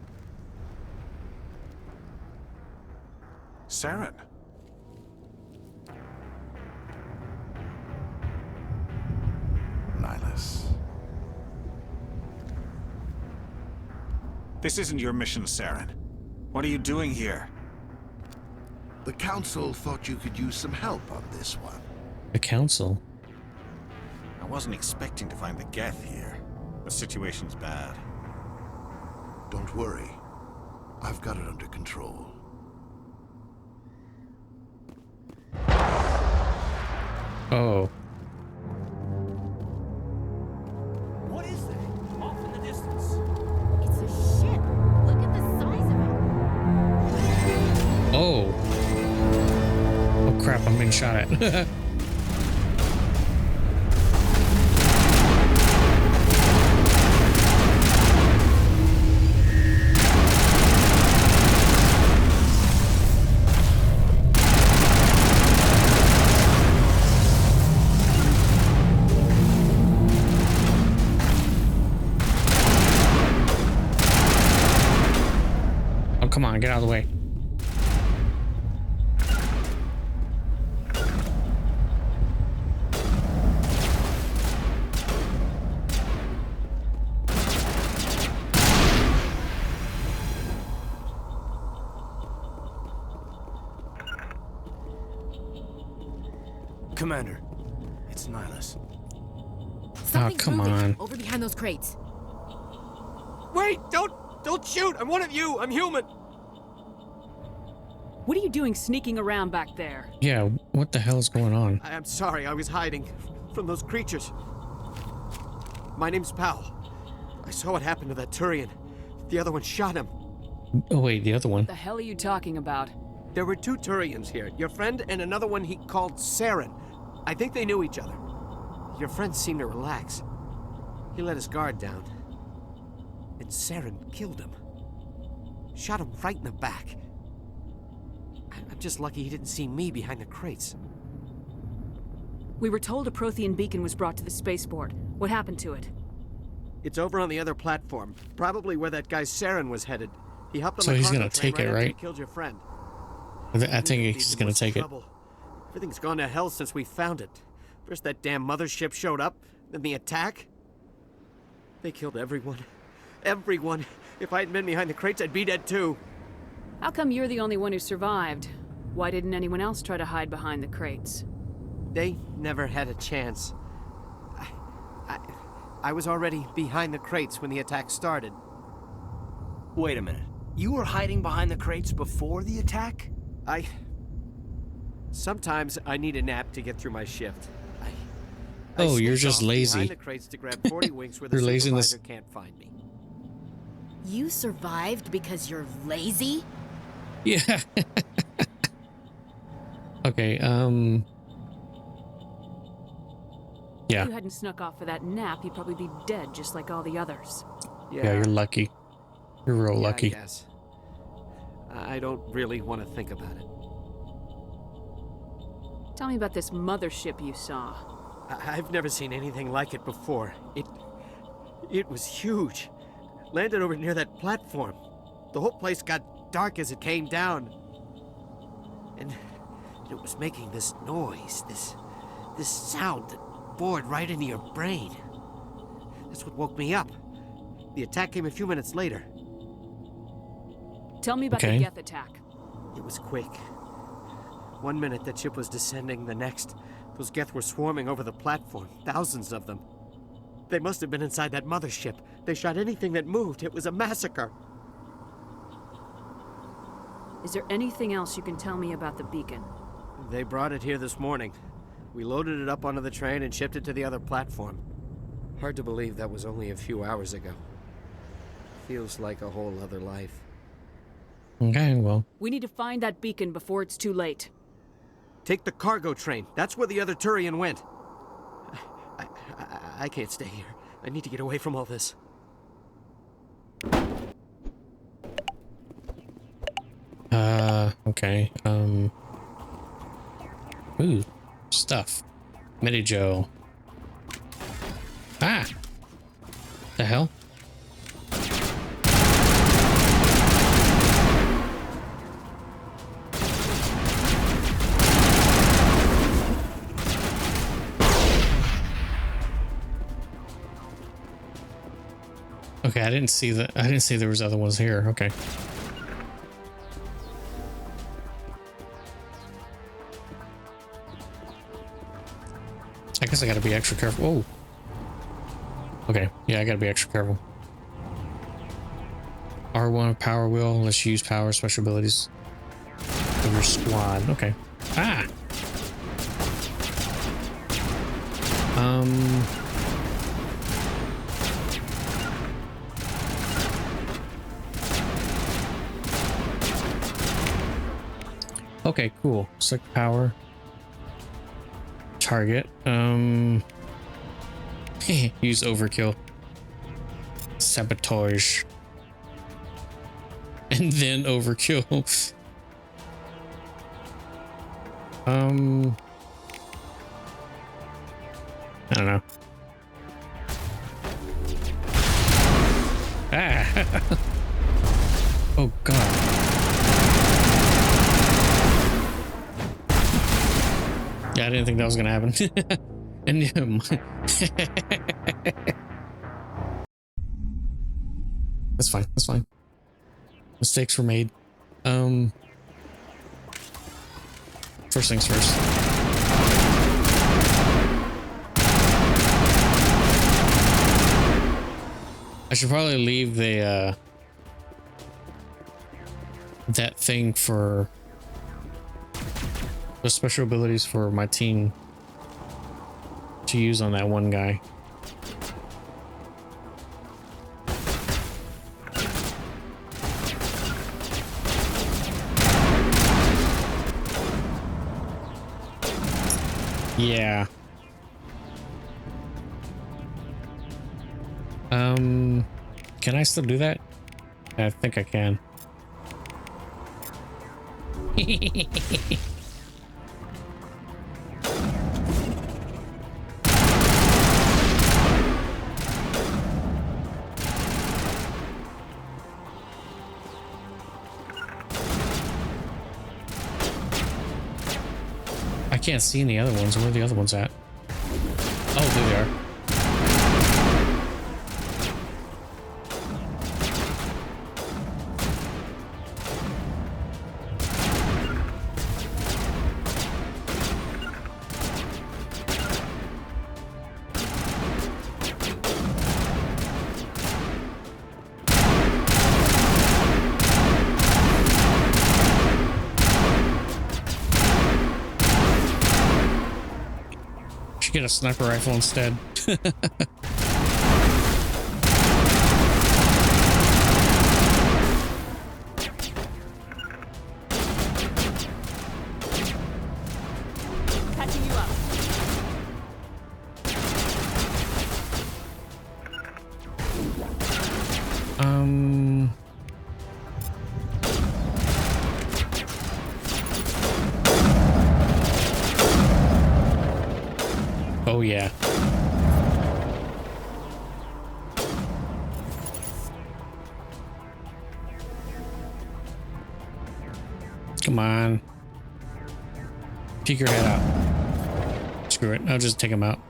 Speaker 14: Saren. Nihilus. This isn't your mission, Saren. What are you doing here?
Speaker 5: The Council thought you could use some help on this one.
Speaker 1: The Council?
Speaker 14: I wasn't expecting to find the Geth here. The situation's bad.
Speaker 5: Don't worry. I've got it under control.
Speaker 1: Oh.
Speaker 16: What is that? Off in the distance.
Speaker 17: It's a ship. Look at the size of it.
Speaker 1: Oh. Oh crap, I'm being shot at. Come on, get out of the way.
Speaker 9: Commander, it's Nihilus.
Speaker 1: Oh, come on.
Speaker 17: Over behind those crates.
Speaker 16: Wait! Don't shoot! I'm one of you! I'm human!
Speaker 10: What are you doing sneaking around back there?
Speaker 1: Yeah, what the hell is going on?
Speaker 16: I'm sorry, I was hiding from those creatures. My name's Powell. I saw what happened to that Turian. The other one shot him.
Speaker 1: Oh wait, the other one.
Speaker 10: What the hell are you talking about?
Speaker 16: There were two Turians here. Your friend and another one he called Saren. I think they knew each other. Your friend seemed to relax. He let his guard down. And Saren killed him. Shot him right in the back. I'm just lucky he didn't see me behind the crates.
Speaker 10: We were told a Prothean beacon was brought to the spaceport. What happened to it?
Speaker 16: It's over on the other platform. Probably where that guy Saren was headed. He hopped on
Speaker 1: So
Speaker 16: the
Speaker 1: he's
Speaker 16: cargo
Speaker 1: gonna
Speaker 16: train
Speaker 1: take it,
Speaker 16: after he
Speaker 1: right?
Speaker 16: killed your friend.
Speaker 1: I think he's gonna take it.
Speaker 16: Everything's gone to hell since we found it. First that damn mothership showed up, then the attack. They killed everyone. Everyone. If I hadn't been behind the crates, I'd be dead too.
Speaker 10: How come you're the only one who survived? Why didn't anyone else try to hide behind the crates?
Speaker 16: They never had a chance. I was already behind the crates when the attack started.
Speaker 9: Wait a minute. You were hiding behind the crates before the attack?
Speaker 16: Sometimes I need a nap to get through my shift.
Speaker 1: Oh, you're just lazy.
Speaker 16: Behind the crates to grab 40 winks where the
Speaker 1: Your laziness.
Speaker 16: supervisor can't find me.
Speaker 17: You survived because you're lazy?
Speaker 1: Yeah. Okay, yeah.
Speaker 10: If you hadn't snuck off for that nap, you'd probably be dead just like all the others.
Speaker 1: Yeah, you're lucky. You're real lucky.
Speaker 16: Yes. I don't really want to think about it.
Speaker 10: Tell me about this mothership you saw.
Speaker 16: I've never seen anything like it before. It was huge. Landed over near that platform. The whole place got dark as it came down. And it was making this noise, this sound that bored right into your brain. That's what woke me up. The attack came a few minutes later.
Speaker 10: Tell me about the Geth attack.
Speaker 16: It was quick. 1 minute that ship was descending, the next, those Geth were swarming over the platform, thousands of them. They must have been inside that mothership. They shot anything that moved. It was a massacre.
Speaker 10: Is there anything else you can tell me about the beacon?
Speaker 16: They brought it here this morning. We loaded it up onto the train and shipped it to the other platform. Hard to believe that was only a few hours ago. Feels like a whole other life.
Speaker 1: Okay, well.
Speaker 10: We need to find that beacon before it's too late.
Speaker 16: Take the cargo train. That's where the other Turian went. I can't stay here. I need to get away from all this.
Speaker 1: Okay, ooh, stuff. Medi-Joe. Ah! The hell? Okay, I didn't see there was other ones here. Okay. I guess I gotta be extra careful. Oh. Okay, yeah, I gotta be extra careful. R1 power wheel. Let's use power special abilities of your squad. Okay. Ah. Okay, cool. Select power. Target. Use overkill. Sabotage. And then overkill. I don't know. Ah. Oh god. Yeah, I didn't think that was gonna happen. And that's fine. That's fine. Mistakes were made. First things first. I should probably leave the that thing for the special abilities for my team to use on that one guy. Yeah. Can I still do that? I think I can. I can't see any other ones. Where are the other ones at? Oh, there they are. Get a sniper rifle instead.
Speaker 16: Patching you up.
Speaker 1: Oh yeah. Come on. Peek your head out. Screw it. I'll just take him out.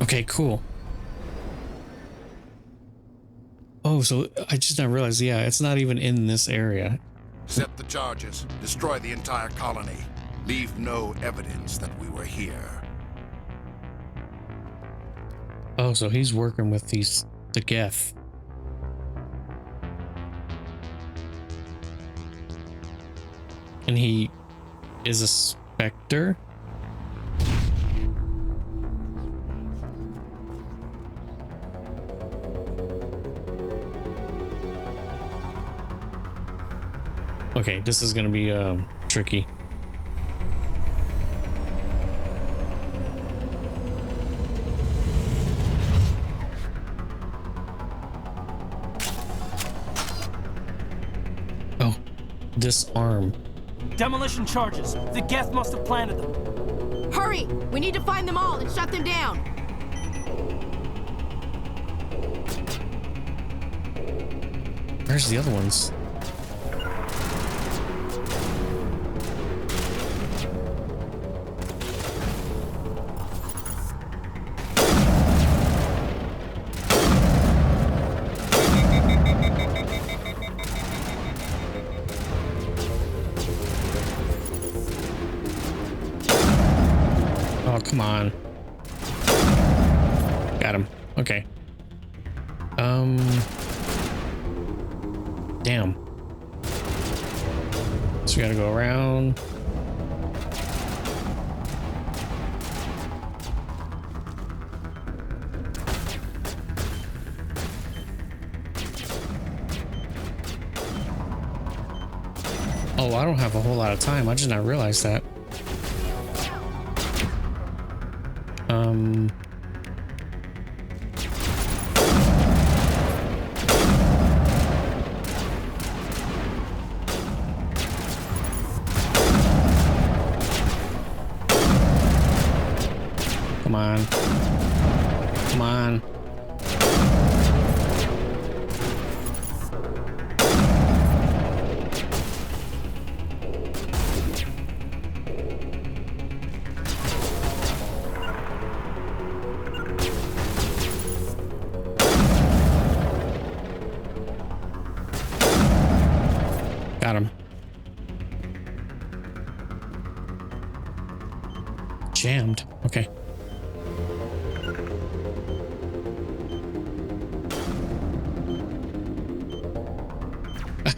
Speaker 1: Okay, cool. Oh, so I just now realized, yeah, it's not even in this area.
Speaker 19: Set the charges. Destroy the entire colony. Leave no evidence that we were here.
Speaker 1: Oh, so he's working with the Geth. And he is a Spectre? Okay, this is gonna be tricky. Oh, disarm.
Speaker 9: Demolition charges. The Geth must have planted them.
Speaker 17: Hurry! We need to find them all and shut them down.
Speaker 1: Where's the other ones? Oh, come on. Got him. Okay. Damn. So we gotta go around. Oh, I don't have a whole lot of time. I just not realized that. Come on. Come on. Got him. Jammed. Okay.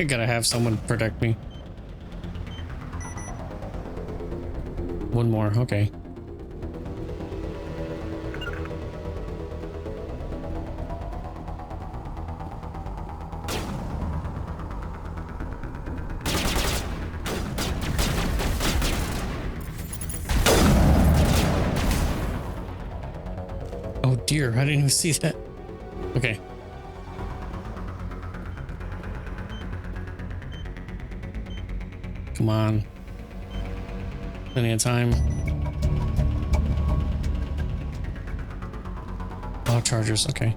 Speaker 1: I gotta have someone protect me. One more. Okay. Oh dear, I didn't even see that. Okay. Come on. Plenty of time. Oh, chargers, okay.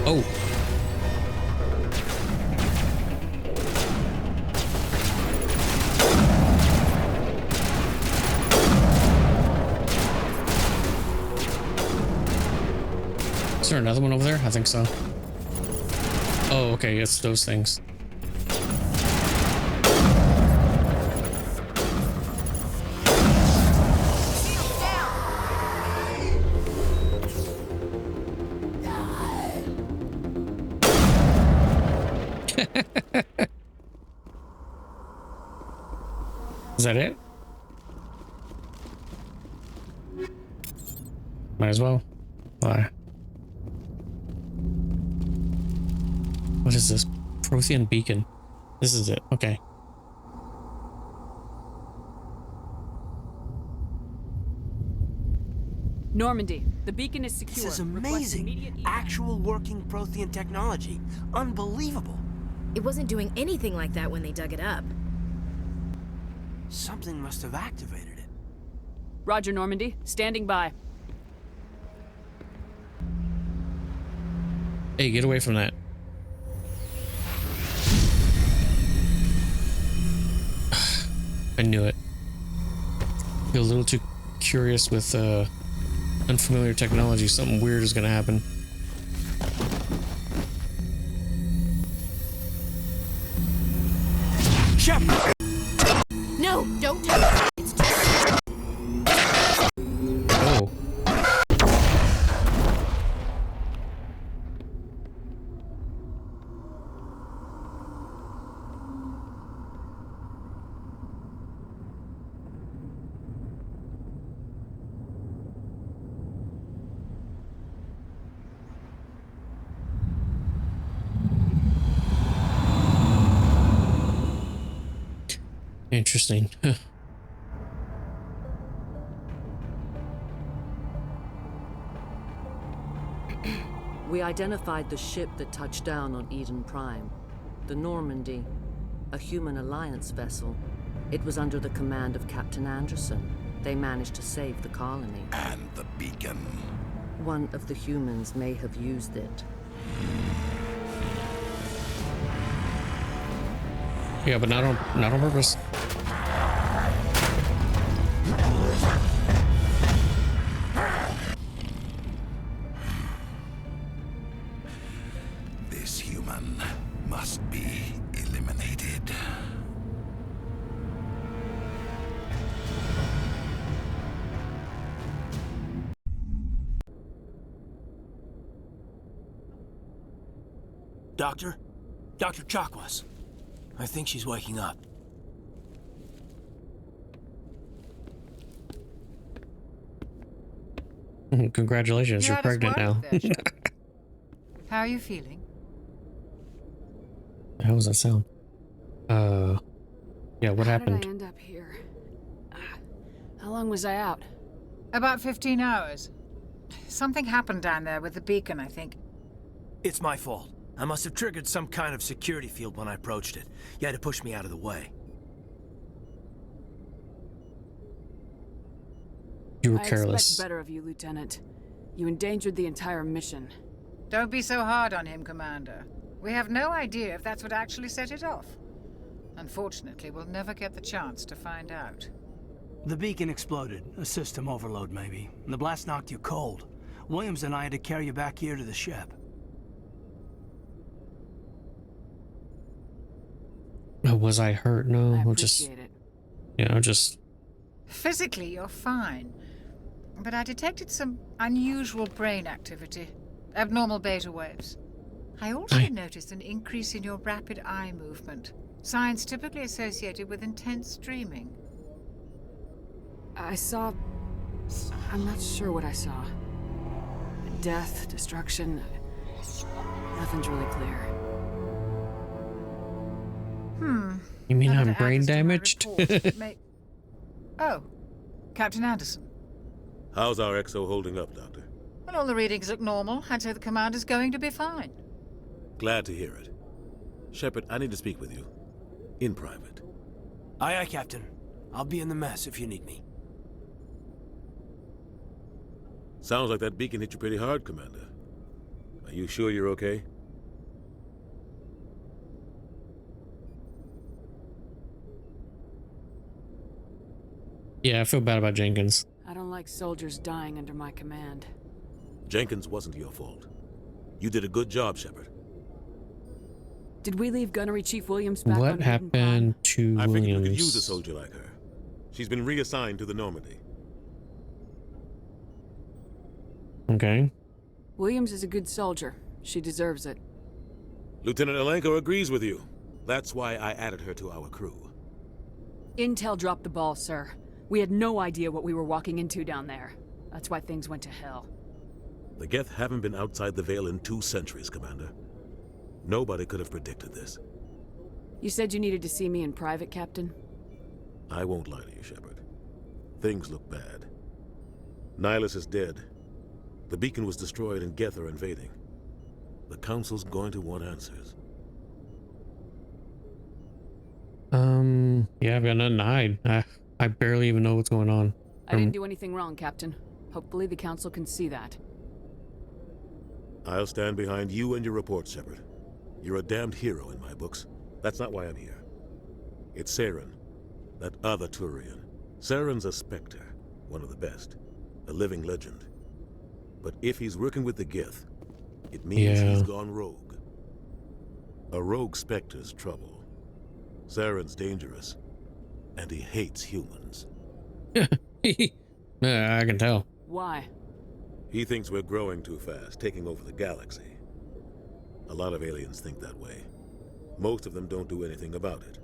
Speaker 1: Oh. Is there another one over there? I think so. Oh, okay, it's those things. Is that it? Might as well. Bye. What is this? Prothean beacon. This is it. Okay.
Speaker 10: Normandy, the beacon is secure.
Speaker 16: This is amazing. Actual working Prothean technology. Unbelievable.
Speaker 17: It wasn't doing anything like that when they dug it up.
Speaker 16: Something must have activated it.
Speaker 10: Roger, Normandy. Standing by.
Speaker 1: Hey, get away from that. I knew it. Feel a little too curious with unfamiliar technology. Something weird is gonna happen.
Speaker 16: Shepard!
Speaker 17: No, don't touch it. It's too...
Speaker 1: Oh. Interesting.
Speaker 20: We identified the ship that touched down on Eden Prime. The Normandy, a human alliance vessel. It was under the command of Captain Anderson. They managed to save the colony.
Speaker 19: And the beacon.
Speaker 20: One of the humans may have used it.
Speaker 1: Yeah, but not on purpose.
Speaker 19: This human must be eliminated.
Speaker 16: Doctor? Dr. Chakwas. I think she's waking up.
Speaker 1: Congratulations, you're pregnant now.
Speaker 13: How are you feeling?
Speaker 1: How was that sound? Yeah, what happened?
Speaker 10: How did I end up here? How long was I out?
Speaker 13: About 15 hours. Something happened down there with the beacon, I think.
Speaker 16: It's my fault. I must have triggered some kind of security field when I approached it. You had to push me out of the way.
Speaker 1: You were
Speaker 10: I
Speaker 1: careless.
Speaker 10: expect better of you, Lieutenant. You endangered the entire mission.
Speaker 13: Don't be so hard on him, Commander. We have no idea if that's what actually set it off. Unfortunately, we'll never get the chance to find out.
Speaker 9: The beacon exploded. A system overload, maybe. The blast knocked you cold. Williams and I had to carry you back here to the ship.
Speaker 1: Was I hurt? No,
Speaker 10: I
Speaker 1: I'll just,
Speaker 10: appreciate it.
Speaker 1: you know, just.
Speaker 13: Physically, you're fine. But I detected some unusual brain activity. Abnormal beta waves. I also noticed an increase in your rapid eye movement. Signs typically associated with intense dreaming.
Speaker 10: I saw... I'm not sure what I saw. Death, destruction... Nothing's really clear.
Speaker 1: You mean
Speaker 13: I'll
Speaker 1: I'm
Speaker 13: have to add
Speaker 1: brain
Speaker 13: this to my
Speaker 1: damaged?
Speaker 13: report. Oh, Captain Anderson.
Speaker 4: How's our XO holding up, Doctor?
Speaker 13: Well, all the readings look normal. I'd say the commander's going to be fine.
Speaker 4: Glad to hear it. Shepard, I need to speak with you. In private.
Speaker 16: Aye, aye, Captain. I'll be in the mess if you need me.
Speaker 4: Sounds like that beacon hit you pretty hard, Commander. Are you sure you're okay?
Speaker 1: Yeah, I feel bad about Jenkins.
Speaker 10: I don't like soldiers dying under my command.
Speaker 4: Jenkins wasn't your fault. You did a good job, Shepard.
Speaker 10: Did we leave Gunnery Chief Williams back on
Speaker 1: What
Speaker 10: Eden
Speaker 1: happened to
Speaker 4: I figured we
Speaker 1: Williams?
Speaker 4: could use a soldier like her. She's been reassigned to the Normandy.
Speaker 1: Okay.
Speaker 10: Williams is a good soldier. She deserves it.
Speaker 4: Lieutenant Alenko agrees with you. That's why I added her to our crew.
Speaker 10: Intel dropped the ball, sir. We had no idea what we were walking into down there. That's why things went to hell.
Speaker 4: The Geth haven't been outside the Veil in 2 centuries, Commander. Nobody could have predicted this.
Speaker 10: You said you needed to see me in private, Captain?
Speaker 4: I won't lie to you, Shepard. Things look bad. Nihilus is dead. The beacon was destroyed and Geth are invading. The Council's going to want answers.
Speaker 1: Yeah, I've got nothing to hide. I barely even know what's going on.
Speaker 10: I didn't do anything wrong, Captain. Hopefully the Council can see that.
Speaker 4: I'll stand behind you and your report, Shepard. You're a damned hero in my books. That's not why I'm here. It's Saren, that other Turian. Saren's a Spectre, one of the best. A living legend. But if he's working with the Geth, it means he's gone rogue. A rogue Spectre's trouble. Saren's dangerous, and he hates humans.
Speaker 1: I can tell.
Speaker 10: Why?
Speaker 4: He thinks we're growing too fast, taking over the galaxy. A lot of aliens think that way. Most of them don't do anything about it.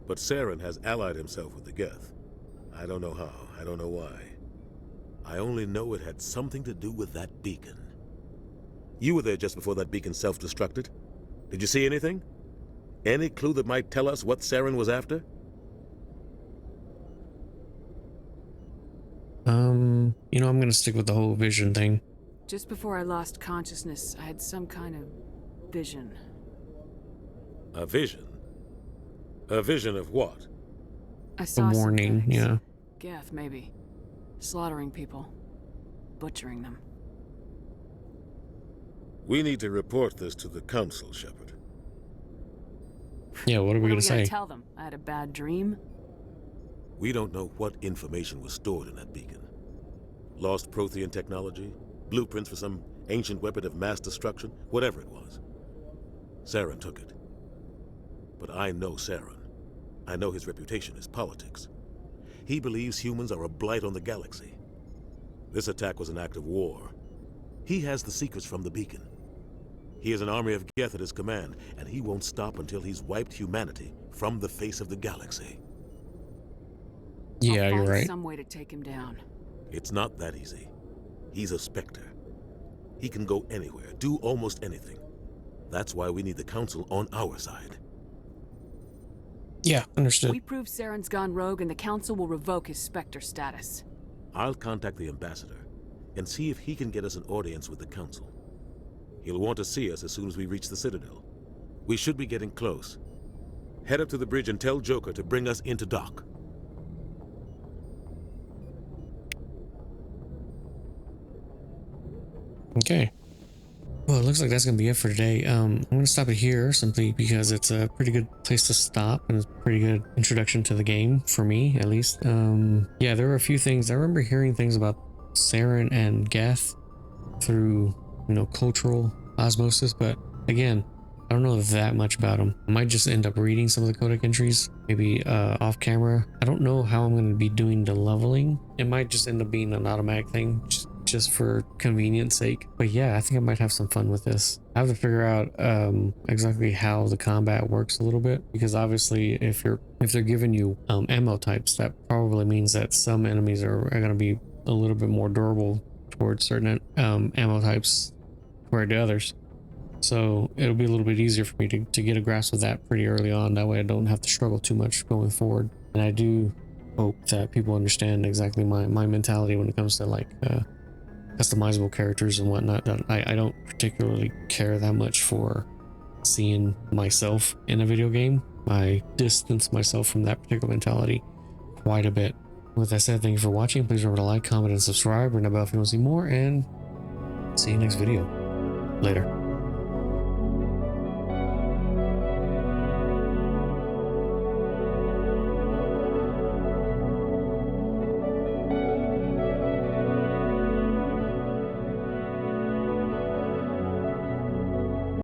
Speaker 4: But Saren has allied himself with the Geth. I don't know how, I don't know why. I only know it had something to do with that beacon. You were there just before that beacon self-destructed. Did you see anything? Any clue that might tell us what Saren was after?
Speaker 1: You know, I'm gonna stick with the whole vision thing.
Speaker 10: Just before I lost consciousness, I had some kind of vision.
Speaker 4: A vision? A vision of what?
Speaker 10: I saw
Speaker 1: a warning, yeah.
Speaker 10: Geth, maybe. Slaughtering people. Butchering them.
Speaker 4: We need to report this to the Council, Shepard.
Speaker 1: Yeah, what are we gonna say?
Speaker 10: Tell them I had a bad dream?
Speaker 4: We don't know what information was stored in that beacon. Lost Prothean technology? Blueprints for some ancient weapon of mass destruction? Whatever it was. Saren took it. But I know Saren. I know his reputation is politics. He believes humans are a blight on the galaxy. This attack was an act of war. He has the secrets from the beacon. He has an army of Geth at his command, and he won't stop until he's wiped humanity from the face of the galaxy.
Speaker 1: Yeah, you're right.
Speaker 10: Some way to take him down.
Speaker 4: It's not that easy. He's a Spectre. He can go anywhere, do almost anything. That's why we need the Council on our side.
Speaker 1: Yeah, understood.
Speaker 10: We prove Saren's gone rogue and the Council will revoke his Spectre status.
Speaker 4: I'll contact the Ambassador and see if he can get us an audience with the Council. He'll want to see us as soon as we reach the Citadel. We should be getting close. Head up to the bridge and tell Joker to bring us into dock.
Speaker 1: Okay. Well, it looks like that's gonna be it for today. I'm gonna stop it here simply because it's a pretty good place to stop and it's a pretty good introduction to the game for me, at least. Yeah, there were a few things. I remember hearing things about Saren and Geth through, you know, cultural osmosis, but again, I don't know that much about them. I might just end up reading some of the codec entries, maybe off camera. I don't know how I'm gonna be doing the leveling. It might just end up being an automatic thing, just for convenience sake. But yeah, I think I might have some fun with this. I have to figure out exactly how the combat works a little bit, because obviously if they're giving you ammo types, that probably means that some enemies are going to be a little bit more durable towards certain ammo types compared to others. So it'll be a little bit easier for me to get a grasp of that pretty early on. That way I don't have to struggle too much going forward. And I do hope that people understand exactly my mentality when it comes to like customizable characters and whatnot. I don't particularly care that much for seeing myself in a video game. I distance myself from that particular mentality quite a bit. With that said, thank you for watching. Please remember to like, comment, and subscribe. Ring the bell if you want to see more, and see you next video. Later.